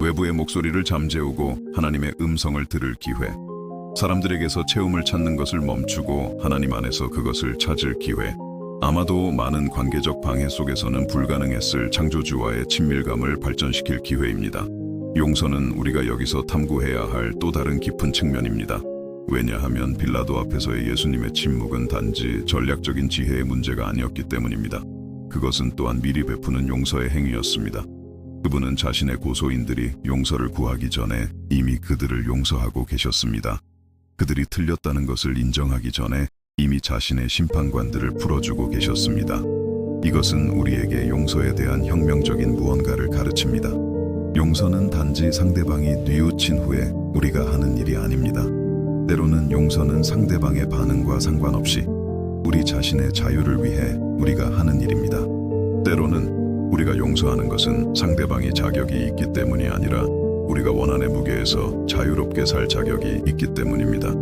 외부의 목소리를 잠재우고 하나님의 음성을 들을 기회, 사람들에게서 채움을 찾는 것을 멈추고 하나님 안에서 그것을 찾을 기회, 아마도 많은 관계적 방해 속에서는 불가능했을 창조주와의 친밀감을 발전시킬 기회입니다. 용서는 우리가 여기서 탐구해야 할 또 다른 깊은 측면입니다. 왜냐하면 빌라도 앞에서의 예수님의 침묵은 단지 전략적인 지혜의 문제가 아니었기 때문입니다. 그것은 또한 미리 베푸는 용서의 행위였습니다. 그분은 자신의 고소인들이 용서를 구하기 전에 이미 그들을 용서하고 계셨습니다. 그들이 틀렸다는 것을 인정하기 전에 이미 자신의 심판관들을 풀어주고 계셨습니다. 이것은 우리에게 용서에 대한 혁명적인 무언가를 가르칩니다. 용서는 단지 상대방이 뉘우친 후에 우리가 하는 일이 아닙니다. 때로는 용서는 상대방의 반응과 상관없이 우리 자신의 자유를 위해 우리가 하는 일입니다. 때로는 우리가 용서하는 것은 상대방이 자격이 있기 때문이 아니라 우리가 원한의 무게에서 자유롭게 살 자격이 있기 때문입니다.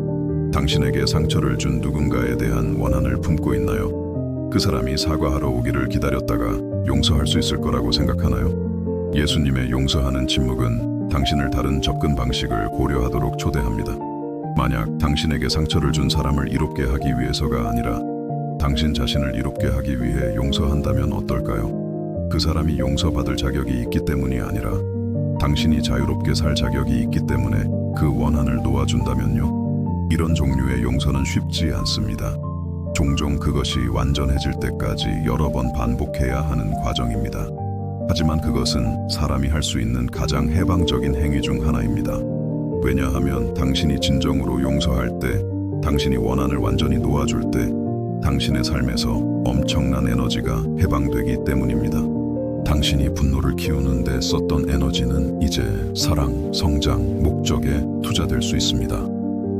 당신에게 상처를 준 누군가에 대한 원한을 품고 있나요? 그 사람이 사과하러 오기를 기다렸다가 용서할 수 있을 거라고 생각하나요? 예수님의 용서하는 침묵은 당신을 다른 접근 방식을 고려하도록 초대합니다. 만약 당신에게 상처를 준 사람을 이롭게 하기 위해서가 아니라 당신 자신을 이롭게 하기 위해 용서한다면 어떨까요? 그 사람이 용서받을 자격이 있기 때문이 아니라 당신이 자유롭게 살 자격이 있기 때문에 그 원한을 놓아준다면요. 이런 종류의 용서는 쉽지 않습니다. 종종 그것이 완전해질 때까지 여러 번 반복해야 하는 과정입니다. 하지만 그것은 사람이 할 수 있는 가장 해방적인 행위 중 하나입니다. 왜냐하면 당신이 진정으로 용서할 때, 당신이 원한을 완전히 놓아줄 때, 당신의 삶에서 엄청난 에너지가 해방되기 때문입니다. 당신이 분노를 키우는 데 썼던 에너지는 이제 사랑, 성장, 목적에 투자될 수 있습니다.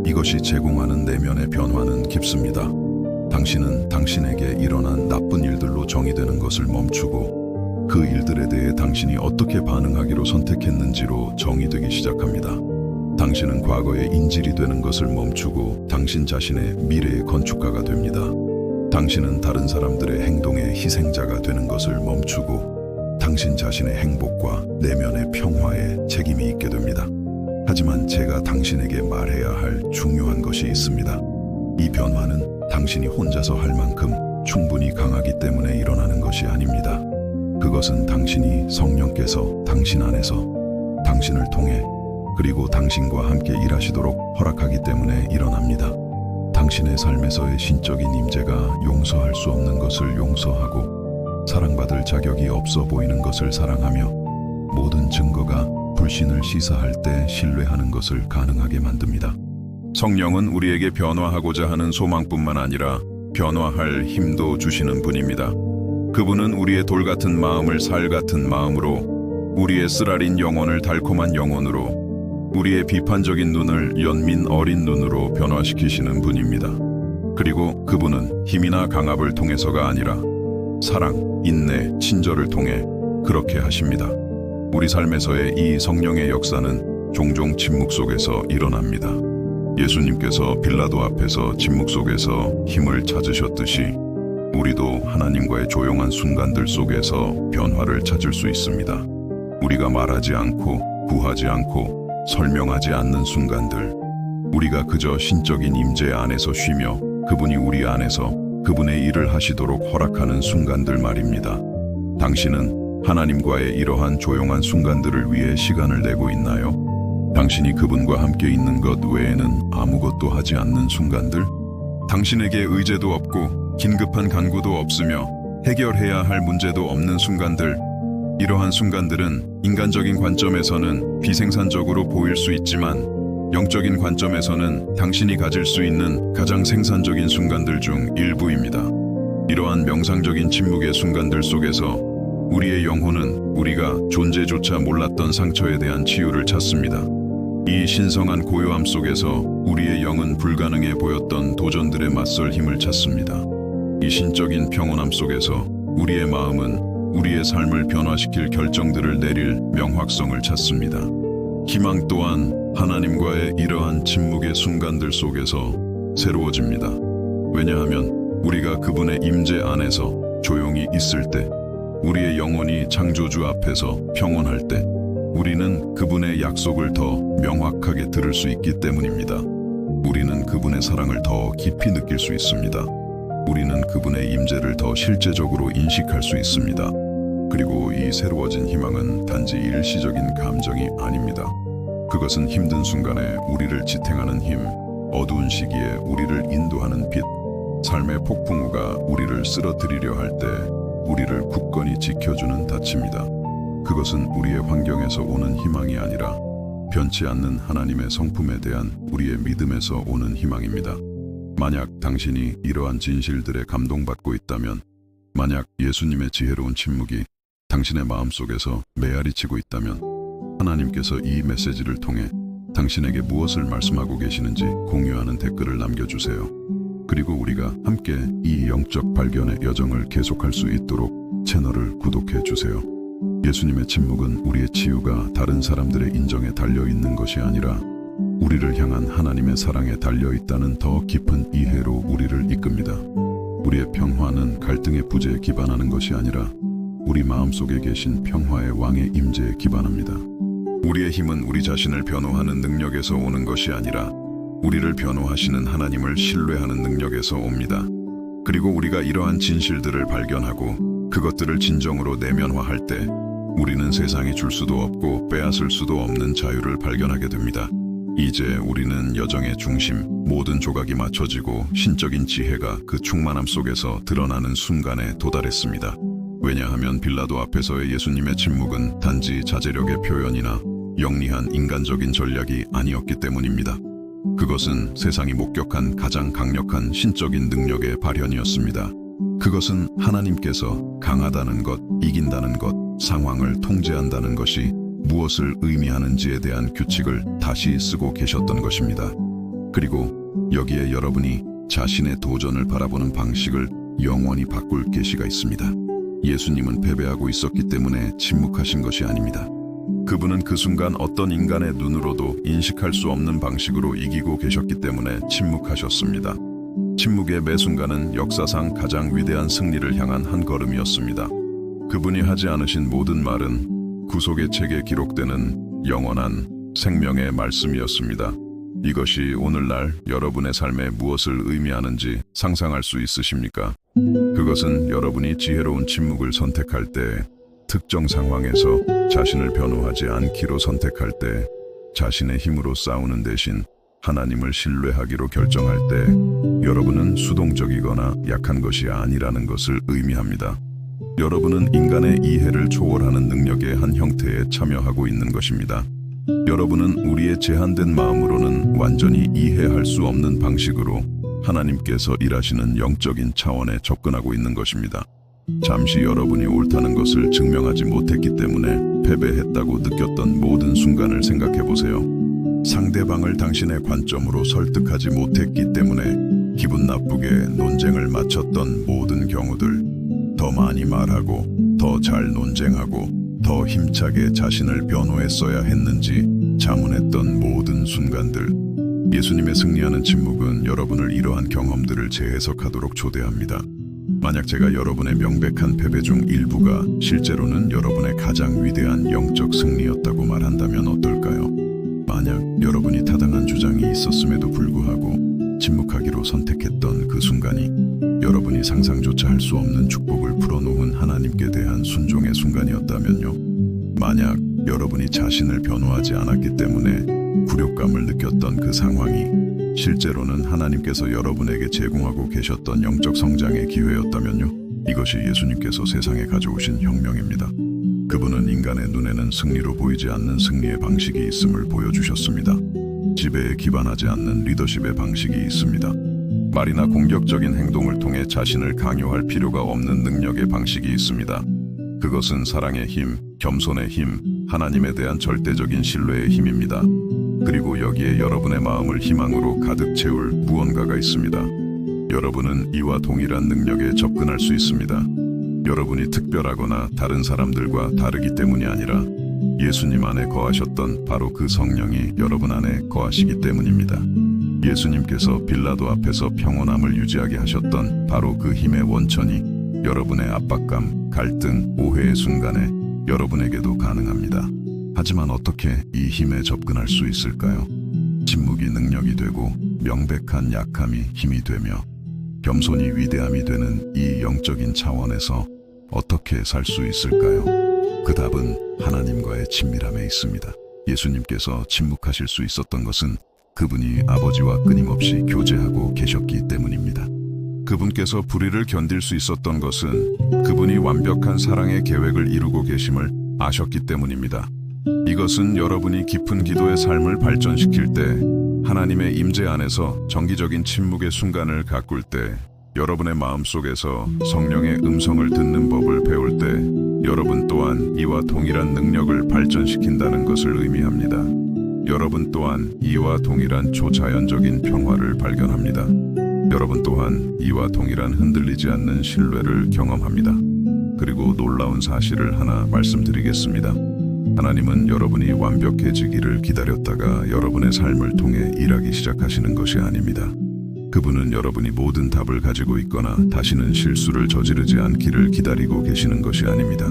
이것이 제공하는 내면의 변화는 깊습니다. 당신은 당신에게 일어난 나쁜 일들로 정의되는 것을 멈추고 그 일들에 대해 당신이 어떻게 반응하기로 선택했는지로 정의되기 시작합니다. 당신은 과거의 인질이 되는 것을 멈추고 당신 자신의 미래의 건축가가 됩니다. 당신은 다른 사람들의 행동의 희생자가 되는 것을 멈추고 당신 자신의 행복과 내면의 평화에 책임이 있게 됩니다. 하지만 제가 당신에게 말해야 할 중요한 것이 있습니다. 이 변화는 당신이 혼자서 할 만큼 충분히 강하기 때문에 일어나는 것이 아닙니다. 그것은 당신이 성령께서 당신 안에서 당신을 통해 그리고 당신과 함께 일하시도록 허락하기 때문에 일어납니다. 당신의 삶에서의 신적인 임재가 용서할 수 없는 것을 용서하고 사랑받을 자격이 없어 보이는 것을 사랑하며 모든 증거가 불신을 시사할 때 신뢰하는 것을 가능하게 만듭니다. 성령은 우리에게 변화하고자 하는 소망뿐만 아니라 변화할 힘도 주시는 분입니다. 그분은 우리의 돌 같은 마음을 살 같은 마음으로, 우리의 쓰라린 영혼을 달콤한 영혼으로, 우리의 비판적인 눈을 연민 어린 눈으로 변화시키시는 분입니다. 그리고 그분은 힘이나 강압을 통해서가 아니라 사랑, 인내, 친절을 통해 그렇게 하십니다. 우리 삶에서의 이 성령의 역사는 종종 침묵 속에서 일어납니다. 예수님께서 빌라도 앞에서 침묵 속에서 힘을 찾으셨듯이 우리도 하나님과의 조용한 순간들 속에서 변화를 찾을 수 있습니다. 우리가 말하지 않고 구하지 않고 설명하지 않는 순간들, 우리가 그저 신적인 임재 안에서 쉬며 그분이 우리 안에서 그분의 일을 하시도록 허락하는 순간들 말입니다. 당신은 하나님과의 이러한 조용한 순간들을 위해 시간을 내고 있나요? 당신이 그분과 함께 있는 것 외에는 아무것도 하지 않는 순간들? 당신에게 의제도 없고 긴급한 간구도 없으며 해결해야 할 문제도 없는 순간들. 이러한 순간들은 인간적인 관점에서는 비생산적으로 보일 수 있지만 영적인 관점에서는 당신이 가질 수 있는 가장 생산적인 순간들 중 일부입니다. 이러한 명상적인 침묵의 순간들 속에서 우리의 영혼은 우리가 존재조차 몰랐던 상처에 대한 치유를 찾습니다. 이 신성한 고요함 속에서 우리의 영은 불가능해 보였던 도전들에 맞설 힘을 찾습니다. 이 신적인 평온함 속에서 우리의 마음은 우리의 삶을 변화시킬 결정들을 내릴 명확성을 찾습니다. 희망 또한 하나님과의 이러한 침묵의 순간들 속에서 새로워집니다. 왜냐하면 우리가 그분의 임재 안에서 조용히 있을 때, 우리의 영혼이 창조주 앞에서 평온할 때, 우리는 그분의 약속을 더 명확하게 들을 수 있기 때문입니다. 우리는 그분의 사랑을 더 깊이 느낄 수 있습니다. 우리는 그분의 임재를 더 실제적으로 인식할 수 있습니다. 그리고 이 새로워진 희망은 단지 일시적인 감정이 아닙니다. 그것은 힘든 순간에 우리를 지탱하는 힘, 어두운 시기에 우리를 인도하는 빛, 삶의 폭풍우가 우리를 쓰러뜨리려 할 때 우리를 굳건히 지켜주는 닻입니다. 그것은 우리의 환경에서 오는 희망이 아니라 변치 않는 하나님의 성품에 대한 우리의 믿음에서 오는 희망입니다. 만약 당신이 이러한 진실들에 감동받고 있다면, 만약 예수님의 지혜로운 침묵이 당신의 마음속에서 메아리치고 있다면, 하나님께서 이 메시지를 통해 당신에게 무엇을 말씀하고 계시는지 공유하는 댓글을 남겨주세요. 그리고 우리가 함께 이 영적 발견의 여정을 계속할 수 있도록 채널을 구독해 주세요. 예수님의 침묵은 우리의 치유가 다른 사람들의 인정에 달려있는 것이 아니라 우리를 향한 하나님의 사랑에 달려있다는 더 깊은 이해로 우리를 이끕니다. 우리의 평화는 갈등의 부재에 기반하는 것이 아니라 우리 마음속에 계신 평화의 왕의 임재에 기반합니다. 우리의 힘은 우리 자신을 변호하는 능력에서 오는 것이 아니라 우리를 변호하시는 하나님을 신뢰하는 능력에서 옵니다. 그리고 우리가 이러한 진실들을 발견하고 그것들을 진정으로 내면화할 때 우리는 세상이 줄 수도 없고 빼앗을 수도 없는 자유를 발견하게 됩니다. 이제 우리는 여정의 중심, 모든 조각이 맞춰지고 신적인 지혜가 그 충만함 속에서 드러나는 순간에 도달했습니다. 왜냐하면 빌라도 앞에서의 예수님의 침묵은 단지 자제력의 표현이나 영리한 인간적인 전략이 아니었기 때문입니다. 그것은 세상이 목격한 가장 강력한 신적인 능력의 발현이었습니다. 그것은 하나님께서 강하다는 것, 이긴다는 것, 상황을 통제한다는 것이 무엇을 의미하는지에 대한 규칙을 다시 쓰고 계셨던 것입니다. 그리고 여기에 여러분이 자신의 도전을 바라보는 방식을 영원히 바꿀 계시가 있습니다. 예수님은 패배하고 있었기 때문에 침묵하신 것이 아닙니다. 그분은 그 순간 어떤 인간의 눈으로도 인식할 수 없는 방식으로 이기고 계셨기 때문에 침묵하셨습니다. 침묵의 매 순간은 역사상 가장 위대한 승리를 향한 한 걸음이었습니다. 그분이 하지 않으신 모든 말은 구속의 책에 기록되는 영원한 생명의 말씀이었습니다. 이것이 오늘날 여러분의 삶에 무엇을 의미하는지 상상할 수 있으십니까? 그것은 여러분이 지혜로운 침묵을 선택할 때, 특정 상황에서 자신을 변호하지 않기로 선택할 때, 자신의 힘으로 싸우는 대신 하나님을 신뢰하기로 결정할 때, 여러분은 수동적이거나 약한 것이 아니라는 것을 의미합니다. 여러분은 인간의 이해를 초월하는 능력의 한 형태에 참여하고 있는 것입니다. 여러분은 우리의 제한된 마음으로는 완전히 이해할 수 없는 방식으로 하나님께서 일하시는 영적인 차원에 접근하고 있는 것입니다. 잠시 여러분이 옳다는 것을 증명하지 못했기 때문에 패배했다고 느꼈던 모든 순간을 생각해 보세요. 상대방을 당신의 관점으로 설득하지 못했기 때문에 기분 나쁘게 논쟁을 마쳤던 모든 경우들, 더 많이 말하고 더 잘 논쟁하고 더 힘차게 자신을 변호했어야 했는지 자문했던 모든 순간들. 예수님의 승리하는 침묵은 여러분을 이러한 경험들을 재해석하도록 초대합니다. 만약 제가 여러분의 명백한 패배 중 일부가 실제로는 여러분의 가장 위대한 영적 승리였다고 말한다면 어떨까요? 만약 여러분이 타당한 주장이 있었음에도 불구하고 침묵하기로 선택했던 그 순간이 여러분이 상상조차 할 수 없는 축복을 풀어놓은 하나님께 대한 순종의 순간이었다면요? 만약 여러분이 자신을 변호하지 않았기 때문에 굴욕감을 느꼈던 그 상황이 실제로는 하나님께서 여러분에게 제공하고 계셨던 영적 성장의 기회였다면요? 이것이 예수님께서 세상에 가져오신 혁명입니다. 그분은 인간의 눈에는 승리로 보이지 않는 승리의 방식이 있음을 보여주셨습니다. 지배에 기반하지 않는 리더십의 방식이 있습니다. 말이나 공격적인 행동을 통해 자신을 강요할 필요가 없는 능력의 방식이 있습니다. 그것은 사랑의 힘, 겸손의 힘, 하나님에 대한 절대적인 신뢰의 힘입니다. 그리고 여기에 여러분의 마음을 희망으로 가득 채울 무언가가 있습니다. 여러분은 이와 동일한 능력에 접근할 수 있습니다. 여러분이 특별하거나 다른 사람들과 다르기 때문이 아니라 예수님 안에 거하셨던 바로 그 성령이 여러분 안에 거하시기 때문입니다. 예수님께서 빌라도 앞에서 평온함을 유지하게 하셨던 바로 그 힘의 원천이 여러분의 압박감, 갈등, 오해의 순간에 여러분에게도 가능합니다. 하지만 어떻게 이 힘에 접근할 수 있을까요? 침묵이 능력이 되고 명백한 약함이 힘이 되며 겸손이 위대함이 되는 이 영적인 차원에서 어떻게 살 수 있을까요? 그 답은 하나님과의 친밀함에 있습니다. 예수님께서 침묵하실 수 있었던 것은 그분이 아버지와 끊임없이 교제하고 계셨기 때문입니다. 그분께서 불의를 견딜 수 있었던 것은 그분이 완벽한 사랑의 계획을 이루고 계심을 아셨기 때문입니다. 이것은 여러분이 깊은 기도의 삶을 발전시킬 때, 하나님의 임재 안에서 정기적인 침묵의 순간을 가꿀 때, 여러분의 마음속에서 성령의 음성을 듣는 법을 배울 때, 여러분 또한 이와 동일한 능력을 발전시킨다는 것을 의미합니다. 여러분 또한 이와 동일한 초자연적인 평화를 발견합니다. 여러분 또한 이와 동일한 흔들리지 않는 신뢰를 경험합니다. 그리고 놀라운 사실을 하나 말씀드리겠습니다. 하나님은 여러분이 완벽해지기를 기다렸다가 여러분의 삶을 통해 일하기 시작하시는 것이 아닙니다. 그분은 여러분이 모든 답을 가지고 있거나 다시는 실수를 저지르지 않기를 기다리고 계시는 것이 아닙니다.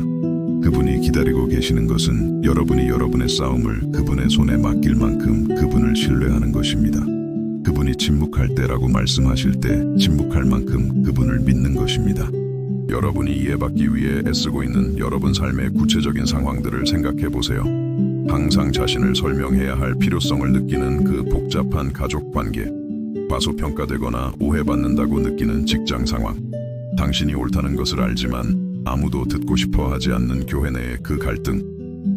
그분이 기다리고 계시는 것은 여러분이 여러분의 싸움을 그분의 손에 맡길 만큼 그분을 신뢰하는 것입니다. 그분이 침묵할 때라고 말씀하실 때 침묵할 만큼 그분을 믿는 것입니다. 여러분이 이해받기 위해 애쓰고 있는 여러분 삶의 구체적인 상황들을 생각해 보세요. 항상 자신을 설명해야 할 필요성을 느끼는 그 복잡한 가족 관계, 과소평가되거나 오해받는다고 느끼는 직장 상황, 당신이 옳다는 것을 알지만 아무도 듣고 싶어 하지 않는 교회 내의 그 갈등,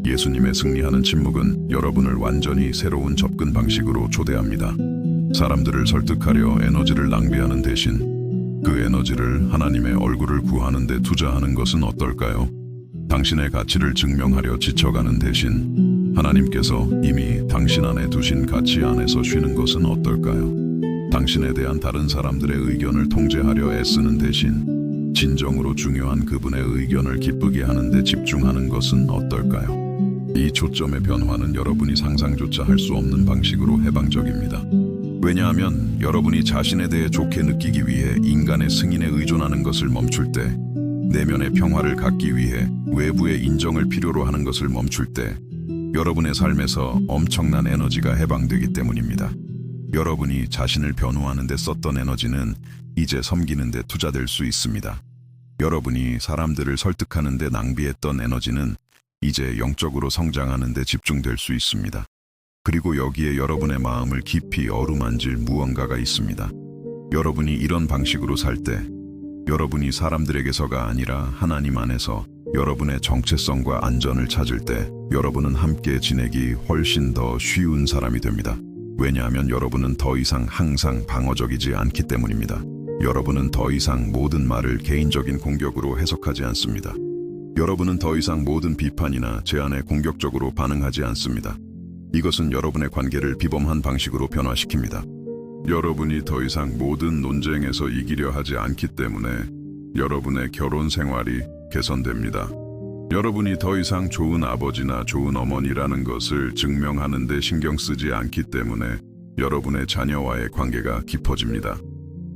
예수님의 승리하는 침묵은 여러분을 완전히 새로운 접근 방식으로 초대합니다. 사람들을 설득하려 에너지를 낭비하는 대신 그 에너지를 하나님의 얼굴을 구하는 데 투자하는 것은 어떨까요? 당신의 가치를 증명하려 지쳐가는 대신 하나님께서 이미 당신 안에 두신 가치 안에서 쉬는 것은 어떨까요? 당신에 대한 다른 사람들의 의견을 통제하려 애쓰는 대신 진정으로 중요한 그분의 의견을 기쁘게 하는 데 집중하는 것은 어떨까요? 이 초점의 변화는 여러분이 상상조차 할 수 없는 방식으로 해방적입니다. 왜냐하면 여러분이 자신에 대해 좋게 느끼기 위해 인간의 승인에 의존하는 것을 멈출 때, 내면의 평화를 갖기 위해 외부의 인정을 필요로 하는 것을 멈출 때 여러분의 삶에서 엄청난 에너지가 해방되기 때문입니다. 여러분이 자신을 변호하는 데 썼던 에너지는 이제 섬기는 데 투자될 수 있습니다. 여러분이 사람들을 설득하는 데 낭비했던 에너지는 이제 영적으로 성장하는 데 집중될 수 있습니다. 그리고 여기에 여러분의 마음을 깊이 어루만질 무언가가 있습니다. 여러분이 이런 방식으로 살 때 여러분이 사람들에게서가 아니라 하나님 안에서 여러분의 정체성과 안전을 찾을 때 여러분은 함께 지내기 훨씬 더 쉬운 사람이 됩니다. 왜냐하면 여러분은 더 이상 항상 방어적이지 않기 때문입니다. 여러분은 더 이상 모든 말을 개인적인 공격으로 해석하지 않습니다. 여러분은 더 이상 모든 비판이나 제안에 공격적으로 반응하지 않습니다. 이것은 여러분의 관계를 비범한 방식으로 변화시킵니다. 여러분이 더 이상 모든 논쟁에서 이기려 하지 않기 때문에 여러분의 결혼 생활이 개선됩니다. 여러분이 더 이상 좋은 아버지나 좋은 어머니라는 것을 증명하는 데 신경 쓰지 않기 때문에 여러분의 자녀와의 관계가 깊어집니다.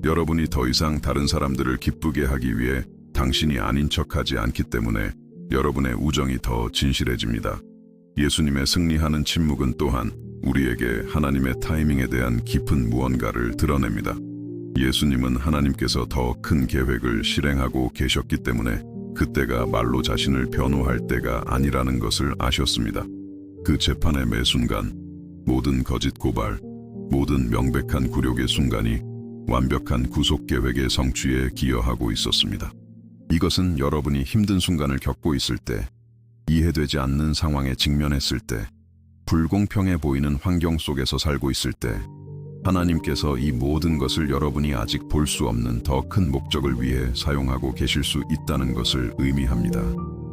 여러분이 더 이상 다른 사람들을 기쁘게 하기 위해 당신이 아닌 척하지 않기 때문에 여러분의 우정이 더 진실해집니다. 예수님의 승리하는 침묵은 또한 우리에게 하나님의 타이밍에 대한 깊은 무언가를 드러냅니다. 예수님은 하나님께서 더 큰 계획을 실행하고 계셨기 때문에 그때가 말로 자신을 변호할 때가 아니라는 것을 아셨습니다. 그 재판의 매 순간, 모든 거짓 고발, 모든 명백한 굴욕의 순간이 완벽한 구속 계획의 성취에 기여하고 있었습니다. 이것은 여러분이 힘든 순간을 겪고 있을 때, 이해되지 않는 상황에 직면했을 때, 불공평해 보이는 환경 속에서 살고 있을 때, 하나님께서 이 모든 것을 여러분이 아직 볼 수 없는 더 큰 목적을 위해 사용하고 계실 수 있다는 것을 의미합니다.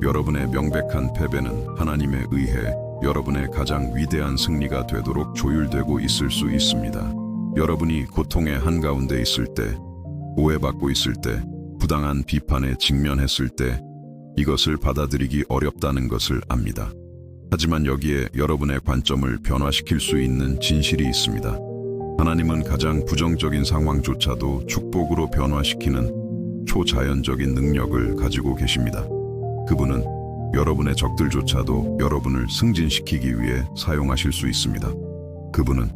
여러분의 명백한 패배는 하나님에 의해 여러분의 가장 위대한 승리가 되도록 조율되고 있을 수 있습니다. 여러분이 고통의 한가운데 있을 때, 오해받고 있을 때, 부당한 비판에 직면했을 때 이것을 받아들이기 어렵다는 것을 압니다. 하지만 여기에 여러분의 관점을 변화시킬 수 있는 진실이 있습니다. 하나님은 가장 부정적인 상황조차도 축복으로 변화시키는 초자연적인 능력을 가지고 계십니다. 그분은 여러분의 적들조차도 여러분을 승진시키기 위해 사용하실 수 있습니다. 그분은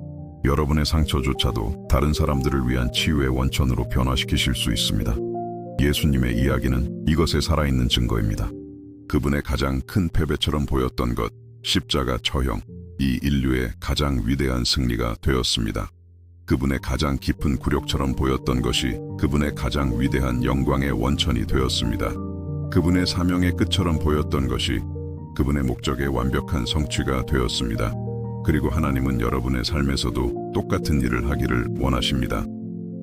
여러분의 상처조차도 다른 사람들을 위한 치유의 원천으로 변화시키실 수 있습니다. 예수님의 이야기는 이것에 살아있는 증거입니다. 그분의 가장 큰 패배처럼 보였던 것, 십자가 처형, 이 인류의 가장 위대한 승리가 되었습니다. 그분의 가장 깊은 굴욕처럼 보였던 것이 그분의 가장 위대한 영광의 원천이 되었습니다. 그분의 사명의 끝처럼 보였던 것이 그분의 목적의 완벽한 성취가 되었습니다. 그리고 하나님은 여러분의 삶에서도 똑같은 일을 하기를 원하십니다.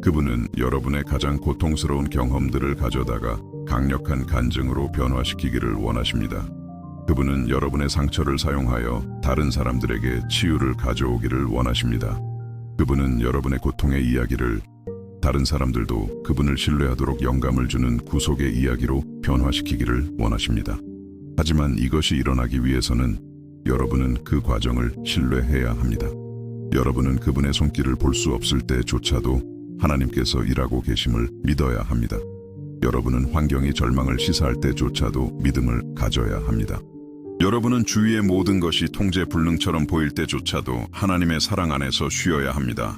그분은 여러분의 가장 고통스러운 경험들을 가져다가 강력한 간증으로 변화시키기를 원하십니다. 그분은 여러분의 상처를 사용하여 다른 사람들에게 치유를 가져오기를 원하십니다. 그분은 여러분의 고통의 이야기를 다른 사람들도 그분을 신뢰하도록 영감을 주는 구속의 이야기로 변화시키기를 원하십니다. 하지만 이것이 일어나기 위해서는 여러분은 그 과정을 신뢰해야 합니다. 여러분은 그분의 손길을 볼 수 없을 때조차도 하나님께서 일하고 계심을 믿어야 합니다. 여러분은 환경이 절망을 시사할 때조차도 믿음을 가져야 합니다. 여러분은 주위의 모든 것이 통제불능처럼 보일 때조차도 하나님의 사랑 안에서 쉬어야 합니다.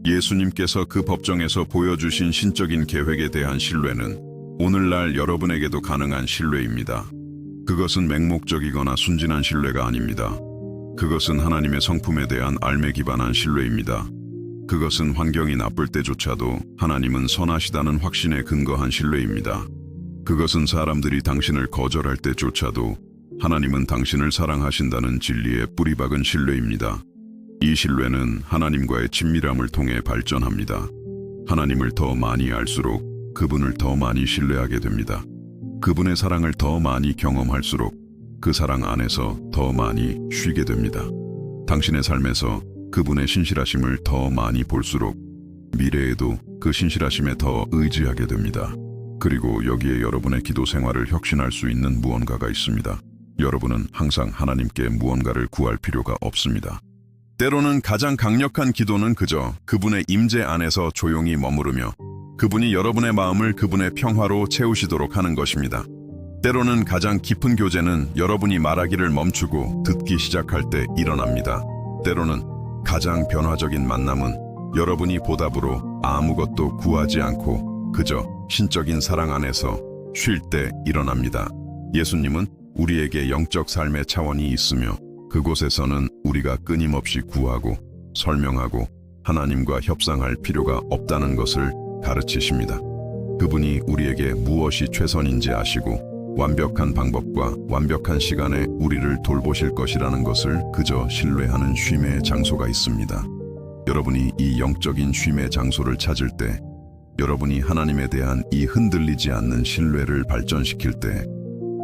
예수님께서 그 법정에서 보여주신 신적인 계획에 대한 신뢰는 오늘날 여러분에게도 가능한 신뢰입니다. 그것은 맹목적이거나 순진한 신뢰가 아닙니다. 그것은 하나님의 성품에 대한 알매 기반한 신뢰입니다. 그것은 환경이 나쁠 때조차도 하나님은 선하시다는 확신에 근거한 신뢰입니다. 그것은 사람들이 당신을 거절할 때조차도 하나님은 당신을 사랑하신다는 진리에 뿌리박은 신뢰입니다. 이 신뢰는 하나님과의 친밀함을 통해 발전합니다. 하나님을 더 많이 알수록 그분을 더 많이 신뢰하게 됩니다. 그분의 사랑을 더 많이 경험할수록 그 사랑 안에서 더 많이 쉬게 됩니다. 당신의 삶에서 그분의 신실하심을 더 많이 볼수록 미래에도 그 신실하심에 더 의지하게 됩니다. 그리고 여기에 여러분의 기도 생활을 혁신할 수 있는 무언가가 있습니다. 여러분은 항상 하나님께 무언가를 구할 필요가 없습니다. 때로는 가장 강력한 기도는 그저 그분의 임재 안에서 조용히 머무르며 그분이 여러분의 마음을 그분의 평화로 채우시도록 하는 것입니다. 때로는 가장 깊은 교제는 여러분이 말하기를 멈추고 듣기 시작할 때 일어납니다. 때로는 가장 변화적인 만남은 여러분이 보답으로 아무것도 구하지 않고 그저 신적인 사랑 안에서 쉴 때 일어납니다. 예수님은 우리에게 영적 삶의 차원이 있으며 그곳에서는 우리가 끊임없이 구하고 설명하고 하나님과 협상할 필요가 없다는 것을 가르치십니다. 그분이 우리에게 무엇이 최선인지 아시고 완벽한 방법과 완벽한 시간에 우리를 돌보실 것이라는 것을 그저 신뢰하는 쉼의 장소가 있습니다. 여러분이 이 영적인 쉼의 장소를 찾을 때, 여러분이 하나님에 대한 이 흔들리지 않는 신뢰를 발전시킬 때,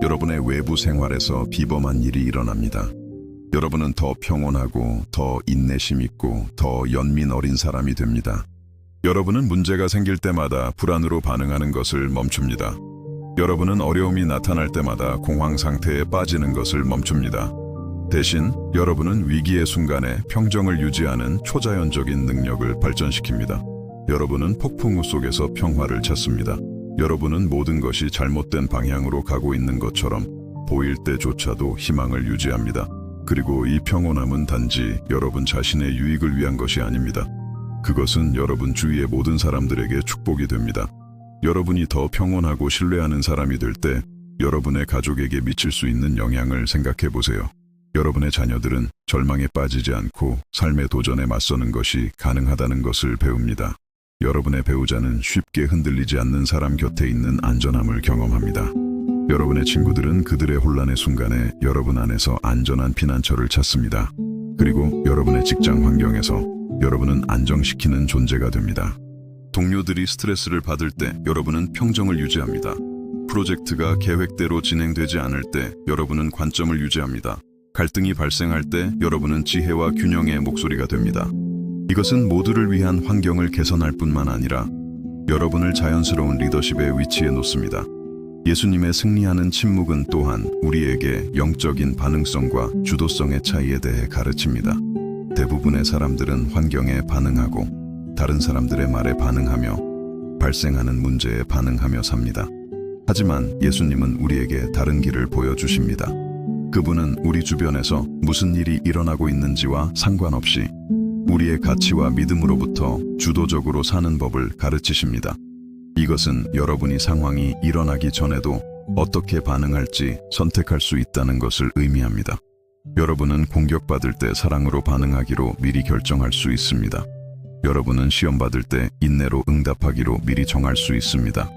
여러분의 외부 생활에서 비범한 일이 일어납니다. 여러분은 더 평온하고 더 인내심 있고 더 연민 어린 사람이 됩니다. 여러분은 문제가 생길 때마다 불안으로 반응하는 것을 멈춥니다. 여러분은 어려움이 나타날 때마다 공황 상태에 빠지는 것을 멈춥니다. 대신 여러분은 위기의 순간에 평정을 유지하는 초자연적인 능력을 발전시킵니다. 여러분은 폭풍우 속에서 평화를 찾습니다. 여러분은 모든 것이 잘못된 방향으로 가고 있는 것처럼 보일 때조차도 희망을 유지합니다. 그리고 이 평온함은 단지 여러분 자신의 유익을 위한 것이 아닙니다. 그것은 여러분 주위의 모든 사람들에게 축복이 됩니다. 여러분이 더 평온하고 신뢰하는 사람이 될 때 여러분의 가족에게 미칠 수 있는 영향을 생각해 보세요. 여러분의 자녀들은 절망에 빠지지 않고 삶의 도전에 맞서는 것이 가능하다는 것을 배웁니다. 여러분의 배우자는 쉽게 흔들리지 않는 사람 곁에 있는 안전함을 경험합니다. 여러분의 친구들은 그들의 혼란의 순간에 여러분 안에서 안전한 피난처를 찾습니다. 그리고 여러분의 직장 환경에서 여러분은 안정시키는 존재가 됩니다. 동료들이 스트레스를 받을 때 여러분은 평정을 유지합니다. 프로젝트가 계획대로 진행되지 않을 때 여러분은 관점을 유지합니다. 갈등이 발생할 때 여러분은 지혜와 균형의 목소리가 됩니다. 이것은 모두를 위한 환경을 개선할 뿐만 아니라 여러분을 자연스러운 리더십의 위치에 놓습니다. 예수님의 승리하는 침묵은 또한 우리에게 영적인 반응성과 주도성의 차이에 대해 가르칩니다. 대부분의 사람들은 환경에 반응하고 다른 사람들의 말에 반응하며 발생하는 문제에 반응하며 삽니다. 하지만 예수님은 우리에게 다른 길을 보여주십니다. 그분은 우리 주변에서 무슨 일이 일어나고 있는지와 상관없이 우리의 가치와 믿음으로부터 주도적으로 사는 법을 가르치십니다. 이것은 여러분이 상황이 일어나기 전에도 어떻게 반응할지 선택할 수 있다는 것을 의미합니다. 여러분은 공격받을 때 사랑으로 반응하기로 미리 결정할 수 있습니다. 여러분은 시험받을 때 인내로 응답하기로 미리 정할 수 있습니다.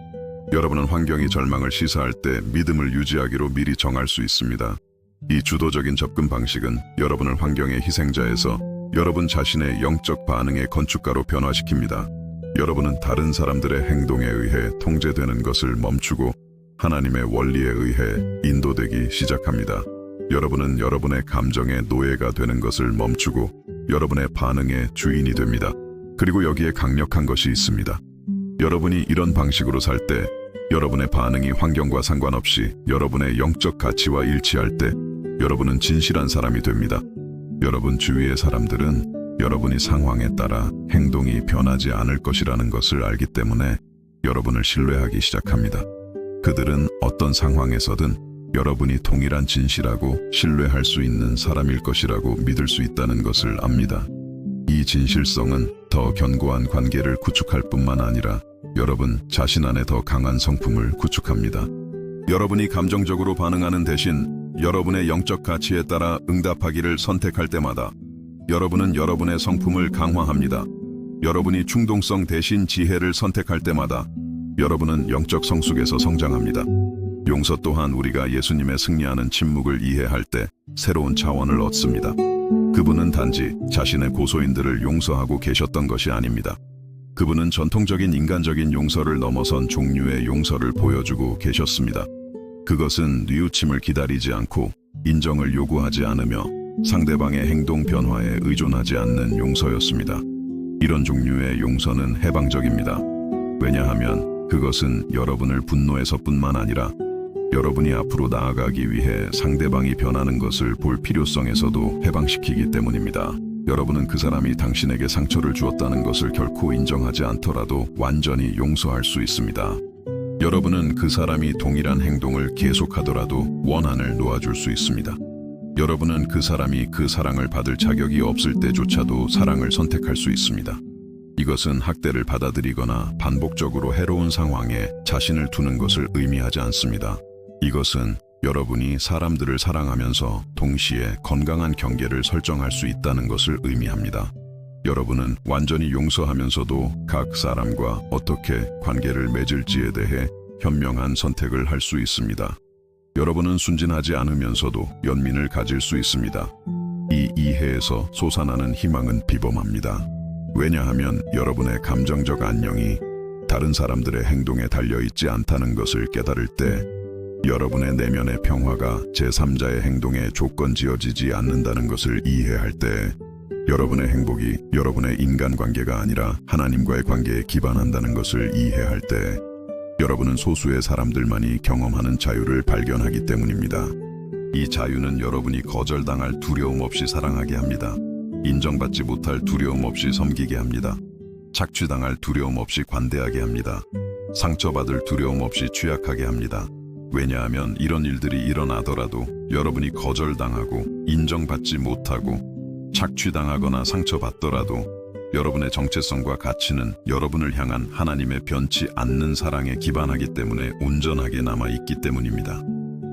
여러분은 환경이 절망을 시사할 때 믿음을 유지하기로 미리 정할 수 있습니다. 이 주도적인 접근 방식은 여러분을 환경의 희생자에서 여러분 자신의 영적 반응의 건축가로 변화시킵니다. 여러분은 다른 사람들의 행동에 의해 통제되는 것을 멈추고 하나님의 원리에 의해 인도되기 시작합니다. 여러분은 여러분의 감정의 노예가 되는 것을 멈추고 여러분의 반응의 주인이 됩니다. 그리고 여기에 강력한 것이 있습니다. 여러분이 이런 방식으로 살 때 여러분의 반응이 환경과 상관없이 여러분의 영적 가치와 일치할 때 여러분은 진실한 사람이 됩니다. 여러분 주위의 사람들은 여러분이 상황에 따라 행동이 변하지 않을 것이라는 것을 알기 때문에 여러분을 신뢰하기 시작합니다. 그들은 어떤 상황에서든 여러분이 동일한 진실하고 신뢰할 수 있는 사람일 것이라고 믿을 수 있다는 것을 압니다. 이 진실성은 더 견고한 관계를 구축할 뿐만 아니라 여러분 자신 안에 더 강한 성품을 구축합니다. 여러분이 감정적으로 반응하는 대신 여러분의 영적 가치에 따라 응답하기를 선택할 때마다 여러분은 여러분의 성품을 강화합니다. 여러분이 충동성 대신 지혜를 선택할 때마다 여러분은 영적 성숙에서 성장합니다. 용서 또한 우리가 예수님의 승리하는 침묵을 이해할 때 새로운 차원을 얻습니다. 그분은 단지 자신의 고소인들을 용서하고 계셨던 것이 아닙니다. 그분은 전통적인 인간적인 용서를 넘어선 종류의 용서를 보여주고 계셨습니다. 그것은 뉘우침을 기다리지 않고 인정을 요구하지 않으며 상대방의 행동 변화에 의존하지 않는 용서였습니다. 이런 종류의 용서는 해방적입니다. 왜냐하면 그것은 여러분을 분노해서뿐만 아니라 여러분이 앞으로 나아가기 위해 상대방이 변하는 것을 볼 필요성에서도 해방시키기 때문입니다. 여러분은 그 사람이 당신에게 상처를 주었다는 것을 결코 인정하지 않더라도 완전히 용서할 수 있습니다. 여러분은 그 사람이 동일한 행동을 계속하더라도 원한을 놓아줄 수 있습니다. 여러분은 그 사람이 그 사랑을 받을 자격이 없을 때조차도 사랑을 선택할 수 있습니다. 이것은 학대를 받아들이거나 반복적으로 해로운 상황에 자신을 두는 것을 의미하지 않습니다. 이것은 여러분이 사람들을 사랑하면서 동시에 건강한 경계를 설정할 수 있다는 것을 의미합니다. 여러분은 완전히 용서하면서도 각 사람과 어떻게 관계를 맺을지에 대해 현명한 선택을 할 수 있습니다. 여러분은 순진하지 않으면서도 연민을 가질 수 있습니다. 이 이해에서 솟아나는 희망은 비범합니다. 왜냐하면 여러분의 감정적 안녕이 다른 사람들의 행동에 달려있지 않다는 것을 깨달을 때 여러분의 내면의 평화가 제3자의 행동에 조건 지어지지 않는다는 것을 이해할 때 여러분의 행복이 여러분의 인간관계가 아니라 하나님과의 관계에 기반한다는 것을 이해할 때 여러분은 소수의 사람들만이 경험하는 자유를 발견하기 때문입니다. 이 자유는 여러분이 거절당할 두려움 없이 사랑하게 합니다. 인정받지 못할 두려움 없이 섬기게 합니다. 착취당할 두려움 없이 관대하게 합니다. 상처받을 두려움 없이 취약하게 합니다. 왜냐하면 이런 일들이 일어나더라도 여러분이 거절당하고 인정받지 못하고 착취당하거나 상처받더라도 여러분의 정체성과 가치는 여러분을 향한 하나님의 변치 않는 사랑에 기반하기 때문에 온전하게 남아있기 때문입니다.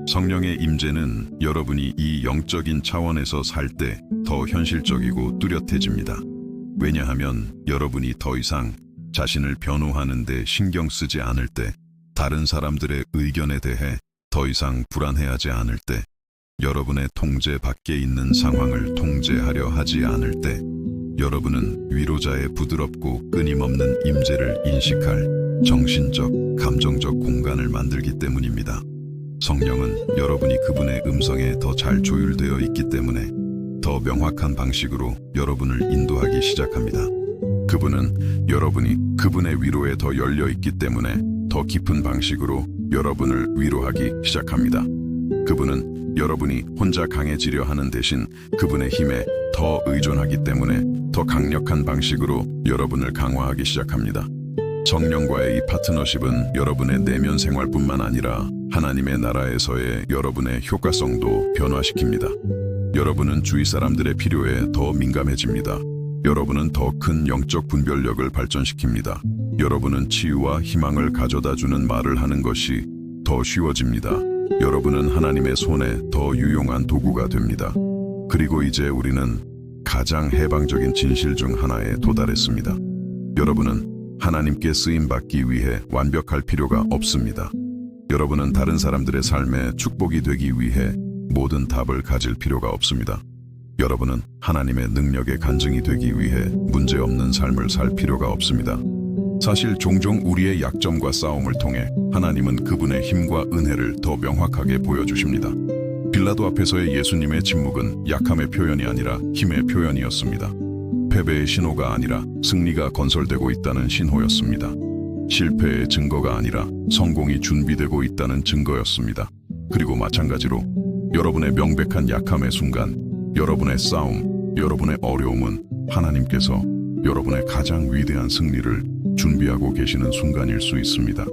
성령의 임재는 여러분이 이 영적인 차원에서 살 때 더 현실적이고 뚜렷해집니다. 왜냐하면 여러분이 더 이상 자신을 변호하는 데 신경 쓰지 않을 때, 다른 사람들의 의견에 대해 더 이상 불안해하지 않을 때, 여러분의 통제 밖에 있는 상황을 통제하려 하지 않을 때, 여러분은 위로자의 부드럽고 끊임없는 임재를 인식할 정신적, 감정적 공간을 만들기 때문입니다. 성령은 여러분이 그분의 음성에 더 잘 조율되어 있기 때문에 더 명확한 방식으로 여러분을 인도하기 시작합니다. 그분은 여러분이 그분의 위로에 더 열려 있기 때문에 더 깊은 방식으로 여러분을 위로하기 시작합니다. 그분은 여러분이 혼자 강해지려 하는 대신 그분의 힘에 더 의존하기 때문에 더 강력한 방식으로 여러분을 강화하기 시작합니다. 성령과의 이 파트너십은 여러분의 내면 생활뿐만 아니라 하나님의 나라에서의 여러분의 효과성도 변화시킵니다. 여러분은 주위 사람들의 필요에 더 민감해집니다. 여러분은 더 큰 영적 분별력을 발전시킵니다. 여러분은 치유와 희망을 가져다주는 말을 하는 것이 더 쉬워집니다. 여러분은 하나님의 손에 더 유용한 도구가 됩니다. 그리고 이제 우리는 가장 해방적인 진실 중 하나에 도달했습니다. 여러분은 하나님께 쓰임받기 위해 완벽할 필요가 없습니다. 여러분은 다른 사람들의 삶에 축복이 되기 위해 모든 답을 가질 필요가 없습니다. 여러분은 하나님의 능력의 간증이 되기 위해 문제없는 삶을 살 필요가 없습니다. 사실 종종 우리의 약점과 싸움을 통해 하나님은 그분의 힘과 은혜를 더 명확하게 보여주십니다. 빌라도 앞에서의 예수님의 침묵은 약함의 표현이 아니라 힘의 표현이었습니다. 패배의 신호가 아니라 승리가 건설되고 있다는 신호였습니다. 실패의 증거가 아니라 성공이 준비되고 있다는 증거였습니다. 그리고 마찬가지로 여러분의 명백한 약함의 순간, 여러분의 싸움, 여러분의 어려움은 하나님께서 여러분의 가장 위대한 승리를 준비하고 계시는 순간일 수 있습니다.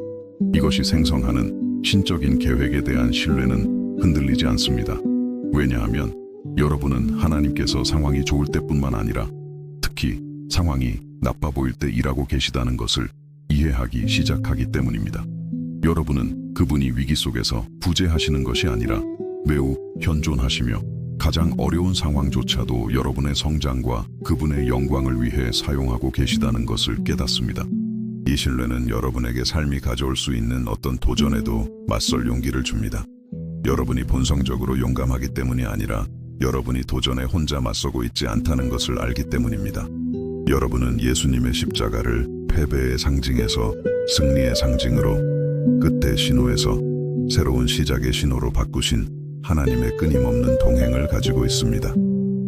이것이 생성하는 신적인 계획에 대한 신뢰는 흔들리지 않습니다. 왜냐하면 여러분은 하나님께서 상황이 좋을 때뿐만 아니라 특히 상황이 나빠 보일 때 일하고 계시다는 것을 이해하기 시작하기 때문입니다. 여러분은 그분이 위기 속에서 부재하시는 것이 아니라 매우 현존하시며 가장 어려운 상황조차도 여러분의 성장과 그분의 영광을 위해 사용하고 계시다는 것을 깨닫습니다. 이 신뢰는 여러분에게 삶이 가져올 수 있는 어떤 도전에도 맞설 용기를 줍니다. 여러분이 본성적으로 용감하기 때문이 아니라 여러분이 도전에 혼자 맞서고 있지 않다는 것을 알기 때문입니다. 여러분은 예수님의 십자가를 패배의 상징에서 승리의 상징으로, 끝의 신호에서 새로운 시작의 신호로 바꾸신 하나님의 끊임없는 동행을 가지고 있습니다.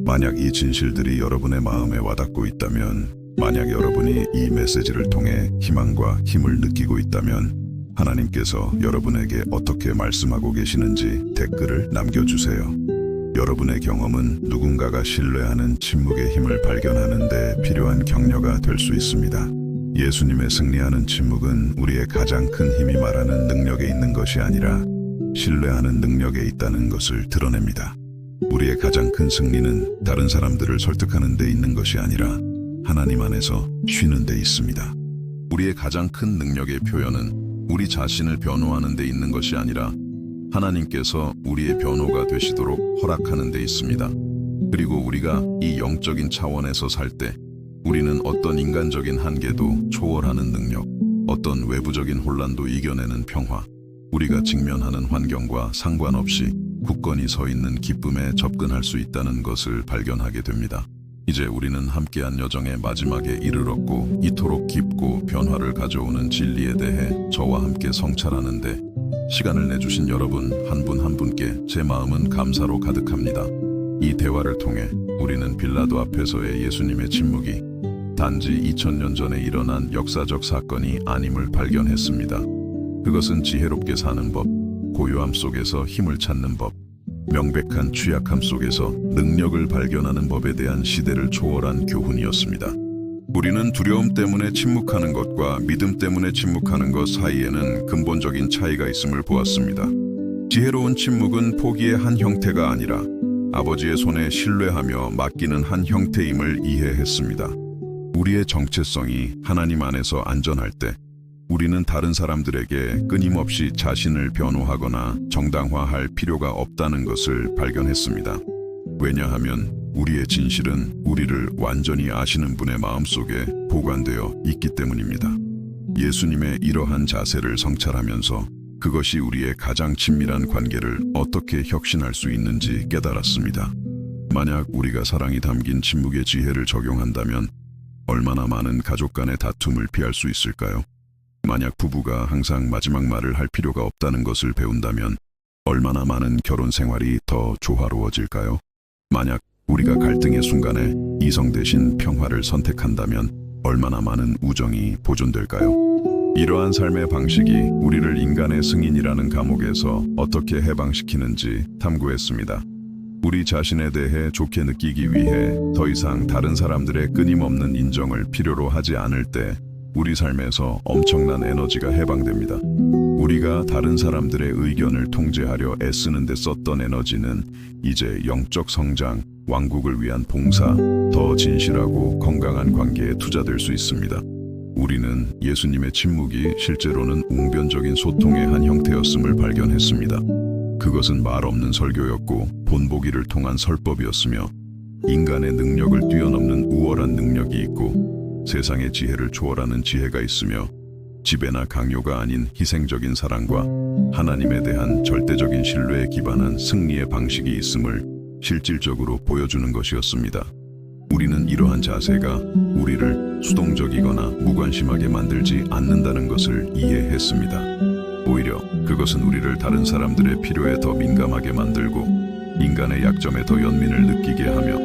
만약 이 진실들이 여러분의 마음에 와닿고 있다면, 만약 여러분이 이 메시지를 통해 희망과 힘을 느끼고 있다면 하나님께서 여러분에게 어떻게 말씀하고 계시는지 댓글을 남겨주세요. 여러분의 경험은 누군가가 신뢰하는 침묵의 힘을 발견하는 데 필요한 격려가 될 수 있습니다. 예수님의 승리하는 침묵은 우리의 가장 큰 힘이 말하는 능력에 있는 것이 아니라 신뢰하는 능력에 있다는 것을 드러냅니다. 우리의 가장 큰 승리는 다른 사람들을 설득하는 데 있는 것이 아니라 하나님 안에서 쉬는 데 있습니다. 우리의 가장 큰 능력의 표현은 우리 자신을 변호하는 데 있는 것이 아니라 하나님께서 우리의 변호가 되시도록 허락하는 데 있습니다. 그리고 우리가 이 영적인 차원에서 살 때 우리는 어떤 인간적인 한계도 초월하는 능력, 어떤 외부적인 혼란도 이겨내는 평화, 우리가 직면하는 환경과 상관없이 굳건히 서 있는 기쁨에 접근할 수 있다는 것을 발견하게 됩니다. 이제 우리는 함께한 여정의 마지막에 이르렀고 이토록 깊고 변화를 가져오는 진리에 대해 저와 함께 성찰하는데 시간을 내주신 여러분 한 분 한 분께 제 마음은 감사로 가득합니다. 이 대화를 통해 우리는 빌라도 앞에서의 예수님의 침묵이 단지 2000년 전에 일어난 역사적 사건이 아님을 발견했습니다. 그것은 지혜롭게 사는 법, 고요함 속에서 힘을 찾는 법, 명백한 취약함 속에서 능력을 발견하는 법에 대한 시대를 초월한 교훈이었습니다. 우리는 두려움 때문에 침묵하는 것과 믿음 때문에 침묵하는 것 사이에는 근본적인 차이가 있음을 보았습니다. 지혜로운 침묵은 포기의 한 형태가 아니라 아버지의 손에 신뢰하며 맡기는 한 형태임을 이해했습니다. 우리의 정체성이 하나님 안에서 안전할 때 우리는 다른 사람들에게 끊임없이 자신을 변호하거나 정당화할 필요가 없다는 것을 발견했습니다. 왜냐하면 우리의 진실은 우리를 완전히 아시는 분의 마음속에 보관되어 있기 때문입니다. 예수님의 이러한 자세를 성찰하면서 그것이 우리의 가장 친밀한 관계를 어떻게 혁신할 수 있는지 깨달았습니다. 만약 우리가 사랑이 담긴 침묵의 지혜를 적용한다면 얼마나 많은 가족 간의 다툼을 피할 수 있을까요? 만약 부부가 항상 마지막 말을 할 필요가 없다는 것을 배운다면 얼마나 많은 결혼 생활이 더 조화로워질까요? 만약 우리가 갈등의 순간에 이성 대신 평화를 선택한다면 얼마나 많은 우정이 보존될까요? 이러한 삶의 방식이 우리를 인간의 승인이라는 감옥에서 어떻게 해방시키는지 탐구했습니다. 우리 자신에 대해 좋게 느끼기 위해 더 이상 다른 사람들의 끊임없는 인정을 필요로 하지 않을 때 우리 삶에서 엄청난 에너지가 해방됩니다. 우리가 다른 사람들의 의견을 통제하려 애쓰는 데 썼던 에너지는 이제 영적 성장, 왕국을 위한 봉사, 더 진실하고 건강한 관계에 투자될 수 있습니다. 우리는 예수님의 침묵이 실제로는 웅변적인 소통의 한 형태였음을 발견했습니다. 그것은 말 없는 설교였고 본보기를 통한 설법이었으며 인간의 능력을 뛰어넘는 우월한 능력이 있고 세상의 지혜를 초월하는 지혜가 있으며 지배나 강요가 아닌 희생적인 사랑과 하나님에 대한 절대적인 신뢰에 기반한 승리의 방식이 있음을 실질적으로 보여주는 것이었습니다. 우리는 이러한 자세가 우리를 수동적이거나 무관심하게 만들지 않는다는 것을 이해했습니다. 오히려 그것은 우리를 다른 사람들의 필요에 더 민감하게 만들고 인간의 약점에 더 연민을 느끼게 하며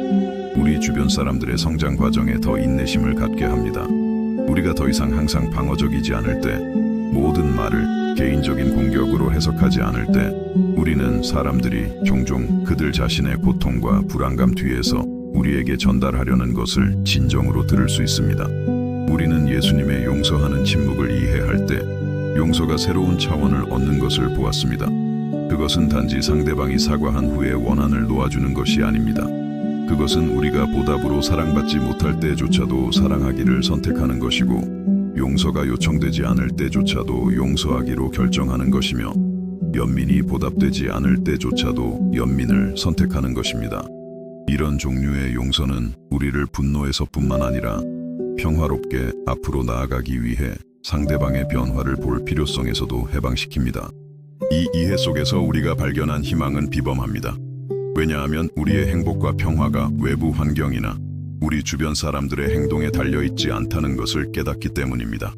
우리 주변 사람들의 성장 과정에 더 인내심을 갖게 합니다. 우리가 더 이상 항상 방어적이지 않을 때, 모든 말을 개인적인 공격으로 해석하지 않을 때, 우리는 사람들이 종종 그들 자신의 고통과 불안감 뒤에서 우리에게 전달하려는 것을 진정으로 들을 수 있습니다. 우리는 예수님의 용서하는 침묵을 이해할 때 용서가 새로운 차원을 얻는 것을 보았습니다. 그것은 단지 상대방이 사과한 후에 원한을 놓아주는 것이 아닙니다. 그것은 우리가 보답으로 사랑받지 못할 때조차도 사랑하기를 선택하는 것이고, 용서가 요청되지 않을 때조차도 용서하기로 결정하는 것이며, 연민이 보답되지 않을 때조차도 연민을 선택하는 것입니다. 이런 종류의 용서는 우리를 분노에서뿐만 아니라 평화롭게 앞으로 나아가기 위해 상대방의 변화를 볼 필요성에서도 해방시킵니다. 이 이해 속에서 우리가 발견한 희망은 비범합니다. 왜냐하면 우리의 행복과 평화가 외부 환경이나 우리 주변 사람들의 행동에 달려있지 않다는 것을 깨닫기 때문입니다.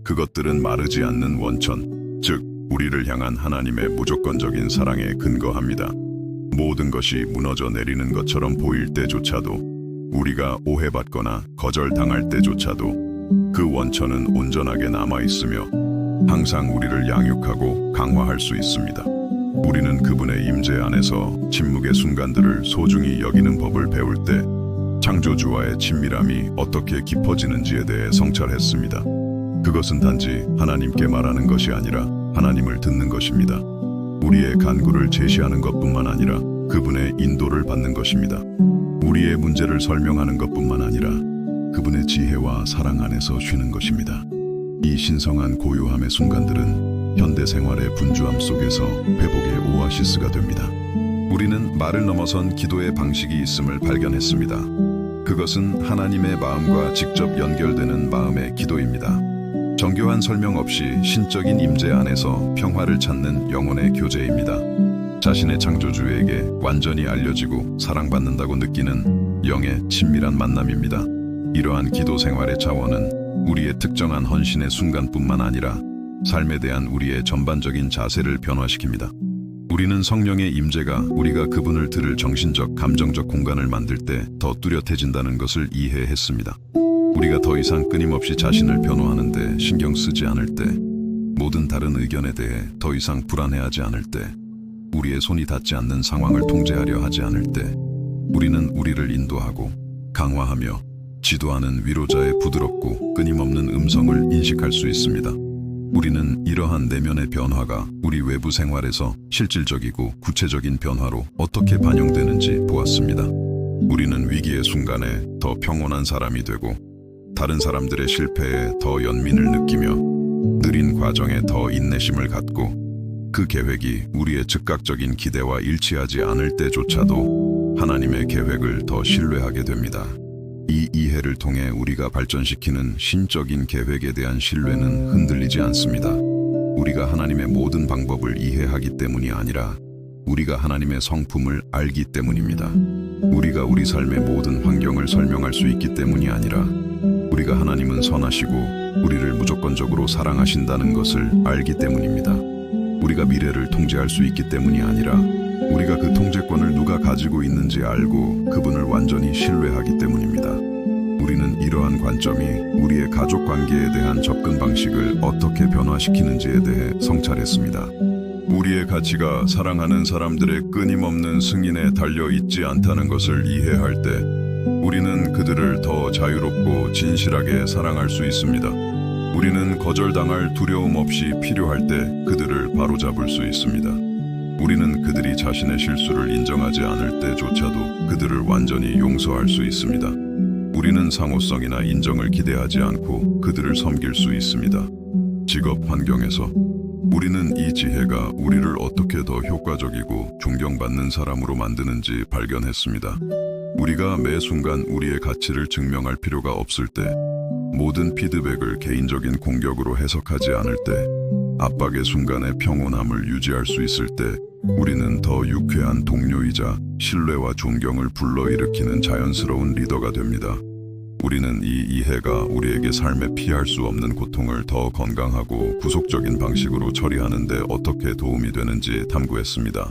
그것들은 마르지 않는 원천, 즉 우리를 향한 하나님의 무조건적인 사랑에 근거합니다. 모든 것이 무너져 내리는 것처럼 보일 때조차도, 우리가 오해받거나 거절당할 때조차도 그 원천은 온전하게 남아있으며 항상 우리를 양육하고 강화할 수 있습니다. 우리는 그분의 임재 안에서 침묵의 순간들을 소중히 여기는 법을 배울 때 창조주와의 친밀함이 어떻게 깊어지는지에 대해 성찰했습니다. 그것은 단지 하나님께 말하는 것이 아니라 하나님을 듣는 것입니다. 우리의 간구를 제시하는 것뿐만 아니라 그분의 인도를 받는 것입니다. 우리의 문제를 설명하는 것뿐만 아니라 그분의 지혜와 사랑 안에서 쉬는 것입니다. 이 신성한 고요함의 순간들은 현대 생활의 분주함 속에서 회복의 오아시스가 됩니다. 우리는 말을 넘어선 기도의 방식이 있음을 발견했습니다. 그것은 하나님의 마음과 직접 연결되는 마음의 기도입니다. 정교한 설명 없이 신적인 임재 안에서 평화를 찾는 영혼의 교제입니다. 자신의 창조주에게 완전히 알려지고 사랑받는다고 느끼는 영의 친밀한 만남입니다. 이러한 기도 생활의 차원은 우리의 특정한 헌신의 순간뿐만 아니라 삶에 대한 우리의 전반적인 자세를 변화시킵니다. 우리는 성령의 임재가 우리가 그분을 들을 정신적, 감정적 공간을 만들 때 더 뚜렷해진다는 것을 이해했습니다. 우리가 더 이상 끊임없이 자신을 변호하는데 신경 쓰지 않을 때, 모든 다른 의견에 대해 더 이상 불안해하지 않을 때, 우리의 손이 닿지 않는 상황을 통제하려 하지 않을 때, 우리는 우리를 인도하고 강화하며 지도하는 위로자의 부드럽고 끊임없는 음성을 인식할 수 있습니다. 우리는 이러한 내면의 변화가 우리 외부 생활에서 실질적이고 구체적인 변화로 어떻게 반영되는지 보았습니다. 우리는 위기의 순간에 더 평온한 사람이 되고, 다른 사람들의 실패에 더 연민을 느끼며, 느린 과정에 더 인내심을 갖고, 그 계획이 우리의 즉각적인 기대와 일치하지 않을 때조차도 하나님의 계획을 더 신뢰하게 됩니다. 이 이해를 통해 우리가 발전시키는 신적인 계획에 대한 신뢰는 흔들리지 않습니다. 우리가 하나님의 모든 방법을 이해하기 때문이 아니라 우리가 하나님의 성품을 알기 때문입니다. 우리가 우리 삶의 모든 환경을 설명할 수 있기 때문이 아니라 우리가 하나님은 선하시고 우리를 무조건적으로 사랑하신다는 것을 알기 때문입니다. 우리가 미래를 통제할 수 있기 때문이 아니라 우리가 그 통제권을 누가 가지고 있는지 알고 그분을 완전히 신뢰하기 때문입니다. 우리는 이러한 관점이 우리의 가족 관계에 대한 접근 방식을 어떻게 변화시키는지에 대해 성찰했습니다. 우리의 가치가 사랑하는 사람들의 끊임없는 승인에 달려 있지 않다는 것을 이해할 때 우리는 그들을 더 자유롭고 진실하게 사랑할 수 있습니다. 우리는 거절당할 두려움 없이 필요할 때 그들을 바로잡을 수 있습니다. 우리는 그들이 자신의 실수를 인정하지 않을 때조차도 그들을 완전히 용서할 수 있습니다. 우리는 상호성이나 인정을 기대하지 않고 그들을 섬길 수 있습니다. 직업 환경에서 우리는 이 지혜가 우리를 어떻게 더 효과적이고 존경받는 사람으로 만드는지 발견했습니다. 우리가 매 순간 우리의 가치를 증명할 필요가 없을 때, 모든 피드백을 개인적인 공격으로 해석하지 않을 때, 압박의 순간에 평온함을 유지할 수 있을 때 우리는 더 유쾌한 동료이자 신뢰와 존경을 불러일으키는 자연스러운 리더가 됩니다. 우리는 이 이해가 우리에게 삶에 피할 수 없는 고통을 더 건강하고 구속적인 방식으로 처리하는 데 어떻게 도움이 되는지 탐구했습니다.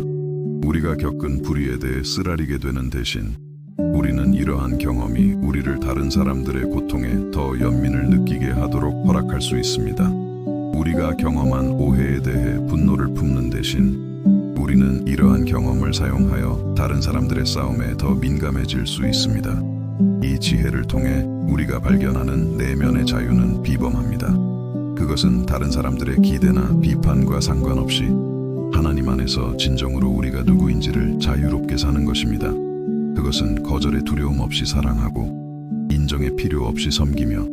우리가 겪은 불의에 대해 쓰라리게 되는 대신 우리는 이러한 경험이 우리를 다른 사람들의 고통에 더 연민을 느끼게 하도록 허락할 수 있습니다. 우리가 경험한 오해에 대해 분노를 품는 대신 우리는 이러한 경험을 사용하여 다른 사람들의 싸움에 더 민감해질 수 있습니다. 이 지혜를 통해 우리가 발견하는 내면의 자유는 비범합니다. 그것은 다른 사람들의 기대나 비판과 상관없이 하나님 안에서 진정으로 우리가 누구인지를 자유롭게 사는 것입니다. 그것은 거절의 두려움 없이 사랑하고 인정의 필요 없이 섬기며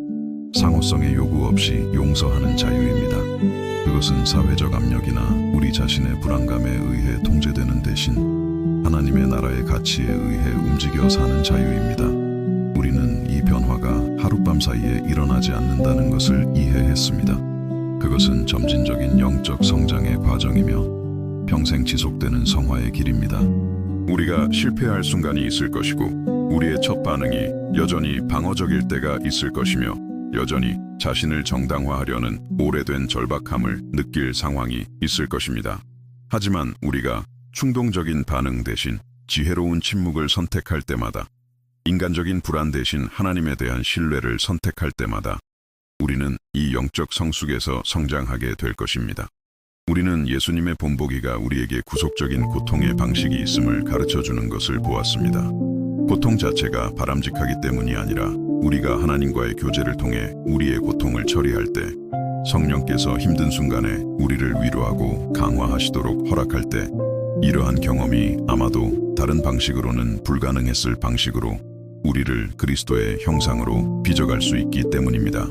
상호성의 요구 없이 용서하는 자유입니다. 그것은 사회적 압력이나 우리 자신의 불안감에 의해 통제되는 대신 하나님의 나라의 가치에 의해 움직여 사는 자유입니다. 우리는 이 변화가 하룻밤 사이에 일어나지 않는다는 것을 이해했습니다. 그것은 점진적인 영적 성장의 과정이며 평생 지속되는 성화의 길입니다. 우리가 실패할 순간이 있을 것이고 우리의 첫 반응이 여전히 방어적일 때가 있을 것이며 여전히 자신을 정당화하려는 오래된 절박함을 느낄 상황이 있을 것입니다. 하지만 우리가 충동적인 반응 대신 지혜로운 침묵을 선택할 때마다 인간적인 불안 대신 하나님에 대한 신뢰를 선택할 때마다 우리는 이 영적 성숙에서 성장하게 될 것입니다. 우리는 예수님의 본보기가 우리에게 구속적인 고통의 방식이 있음을 가르쳐주는 것을 보았습니다. 고통 자체가 바람직하기 때문이 아니라 우리가 하나님과의 교제를 통해 우리의 고통을 처리할 때 성령께서 힘든 순간에 우리를 위로하고 강화하시도록 허락할 때 이러한 경험이 아마도 다른 방식으로는 불가능했을 방식으로 우리를 그리스도의 형상으로 빚어갈 수 있기 때문입니다.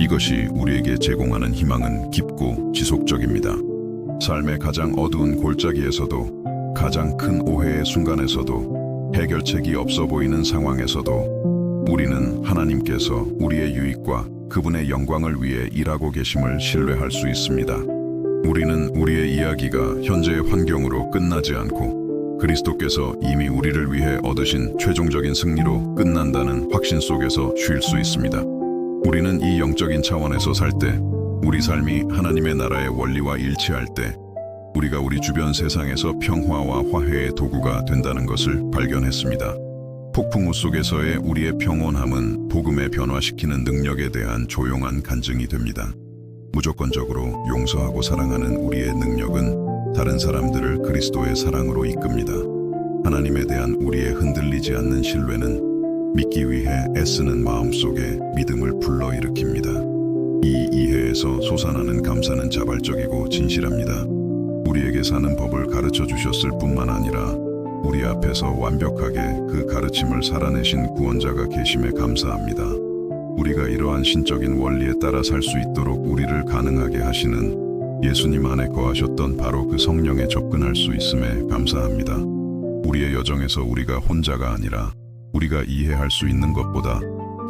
이것이 우리에게 제공하는 희망은 깊고 지속적입니다. 삶의 가장 어두운 골짜기에서도 가장 큰 오해의 순간에서도 해결책이 없어 보이는 상황에서도 우리는 하나님께서 우리의 유익과 그분의 영광을 위해 일하고 계심을 신뢰할 수 있습니다. 우리는 우리의 이야기가 현재의 환경으로 끝나지 않고 그리스도께서 이미 우리를 위해 얻으신 최종적인 승리로 끝난다는 확신 속에서 쉴 수 있습니다. 우리는 이 영적인 차원에서 살 때, 우리 삶이 하나님의 나라의 원리와 일치할 때, 우리가 우리 주변 세상에서 평화와 화해의 도구가 된다는 것을 발견했습니다. 폭풍우 속에서의 우리의 평온함은 복음에 변화시키는 능력에 대한 조용한 간증이 됩니다. 무조건적으로 용서하고 사랑하는 우리의 능력은 다른 사람들을 그리스도의 사랑으로 이끕니다. 하나님에 대한 우리의 흔들리지 않는 신뢰는 믿기 위해 애쓰는 마음속에 믿음을 불러일으킵니다. 이 이해에서 솟아나는 감사는 자발적이고 진실합니다. 우리에게 사는 법을 가르쳐 주셨을 뿐만 아니라 우리 앞에서 완벽하게 그 가르침을 살아내신 구원자가 계심에 감사합니다. 우리가 이러한 신적인 원리에 따라 살 수 있도록 우리를 가능하게 하시는 예수님 안에 거하셨던 바로 그 성령에 접근할 수 있음에 감사합니다. 우리의 여정에서 우리가 혼자가 아니라 우리가 이해할 수 있는 것보다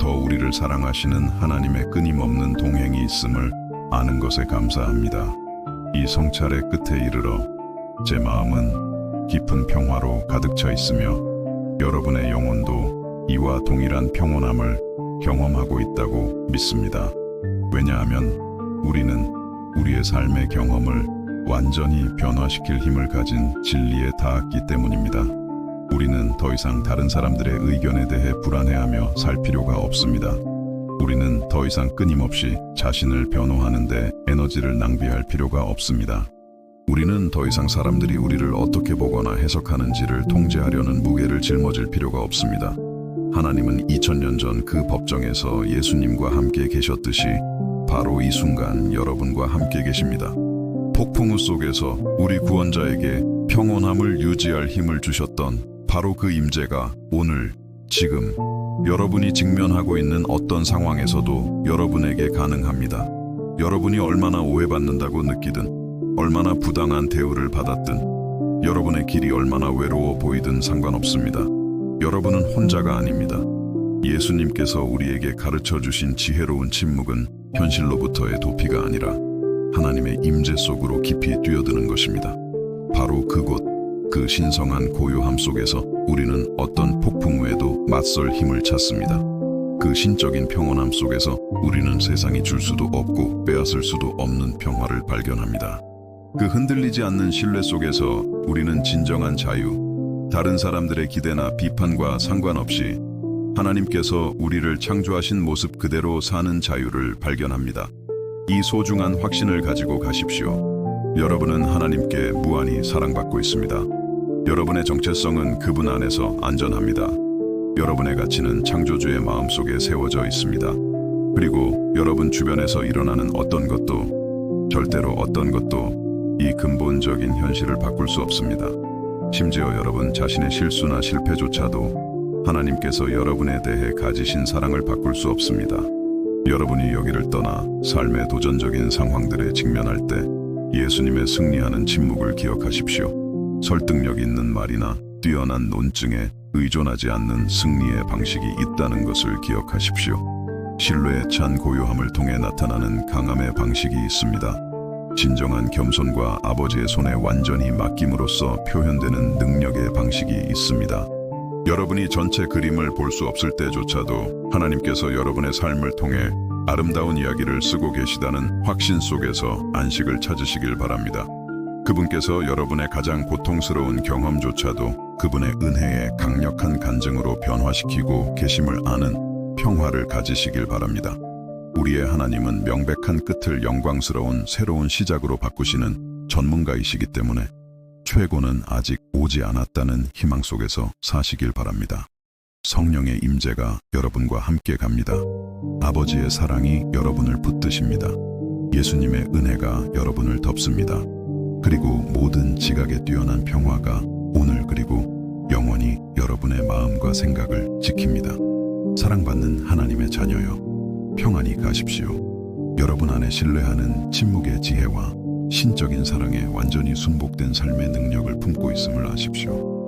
더 우리를 사랑하시는 하나님의 끊임없는 동행이 있음을 아는 것에 감사합니다. 이 성찰의 끝에 이르러 제 마음은 깊은 평화로 가득 차 있으며 여러분의 영혼도 이와 동일한 평온함을 경험하고 있다고 믿습니다. 왜냐하면 우리는 우리의 삶의 경험을 완전히 변화시킬 힘을 가진 진리에 닿았기 때문입니다. 우리는 더 이상 다른 사람들의 의견에 대해 불안해하며 살 필요가 없습니다. 우리는 더 이상 끊임없이 자신을 변호하는 데 에너지를 낭비할 필요가 없습니다. 우리는 더 이상 사람들이 우리를 어떻게 보거나 해석하는지를 통제하려는 무게를 짊어질 필요가 없습니다. 하나님은 2000년 전 그 법정에서 예수님과 함께 계셨듯이 바로 이 순간 여러분과 함께 계십니다. 폭풍우 속에서 우리 구원자에게 평온함을 유지할 힘을 주셨던 바로 그 임재가 오늘, 지금 여러분이 직면하고 있는 어떤 상황에서도 여러분에게 가능합니다. 여러분이 얼마나 오해받는다고 느끼든, 얼마나 부당한 대우를 받았든, 여러분의 길이 얼마나 외로워 보이든 상관없습니다. 여러분은 혼자가 아닙니다. 예수님께서 우리에게 가르쳐 주신 지혜로운 침묵은 현실로부터의 도피가 아니라 하나님의 임재 속으로 깊이 뛰어드는 것입니다. 바로 그곳, 그 신성한 고요함 속에서 우리는 어떤 폭풍우에도 맞설 힘을 찾습니다. 그 신적인 평온함 속에서 우리는 세상이 줄 수도 없고 빼앗을 수도 없는 평화를 발견합니다. 그 흔들리지 않는 신뢰 속에서 우리는 진정한 자유, 다른 사람들의 기대나 비판과 상관없이 하나님께서 우리를 창조하신 모습 그대로 사는 자유를 발견합니다. 이 소중한 확신을 가지고 가십시오. 여러분은 하나님께 무한히 사랑받고 있습니다. 여러분의 정체성은 그분 안에서 안전합니다. 여러분의 가치는 창조주의 마음속에 세워져 있습니다. 그리고 여러분 주변에서 일어나는 어떤 것도, 절대로 어떤 것도 이 근본적인 현실을 바꿀 수 없습니다. 심지어 여러분 자신의 실수나 실패조차도 하나님께서 여러분에 대해 가지신 사랑을 바꿀 수 없습니다. 여러분이 여기를 떠나 삶의 도전적인 상황들에 직면할 때 예수님의 승리하는 침묵을 기억하십시오. 설득력 있는 말이나 뛰어난 논증에 의존하지 않는 승리의 방식이 있다는 것을 기억하십시오. 신뢰에 찬 고요함을 통해 나타나는 강함의 방식이 있습니다. 진정한 겸손과 아버지의 손에 완전히 맡김으로써 표현되는 능력의 방식이 있습니다. 여러분이 전체 그림을 볼 수 없을 때조차도 하나님께서 여러분의 삶을 통해 아름다운 이야기를 쓰고 계시다는 확신 속에서 안식을 찾으시길 바랍니다. 그분께서 여러분의 가장 고통스러운 경험조차도 그분의 은혜의 강력한 간증으로 변화시키고 계심을 아는 평화를 가지시길 바랍니다. 우리의 하나님은 명백한 끝을 영광스러운 새로운 시작으로 바꾸시는 전문가이시기 때문에 최고는 아직 오지 않았다는 희망 속에서 사시길 바랍니다. 성령의 임재가 여러분과 함께 갑니다. 아버지의 사랑이 여러분을 붙드십니다. 예수님의 은혜가 여러분을 덮습니다. 그리고 모든 지각에 뛰어난 평화가 오늘 그리고 영원히 여러분의 마음과 생각을 지킵니다. 사랑받는 하나님의 자녀여, 평안히 가십시오. 여러분 안에 신뢰하는 침묵의 지혜와 신적인 사랑에 완전히 순복된 삶의 능력을 품고 있음을 아십시오.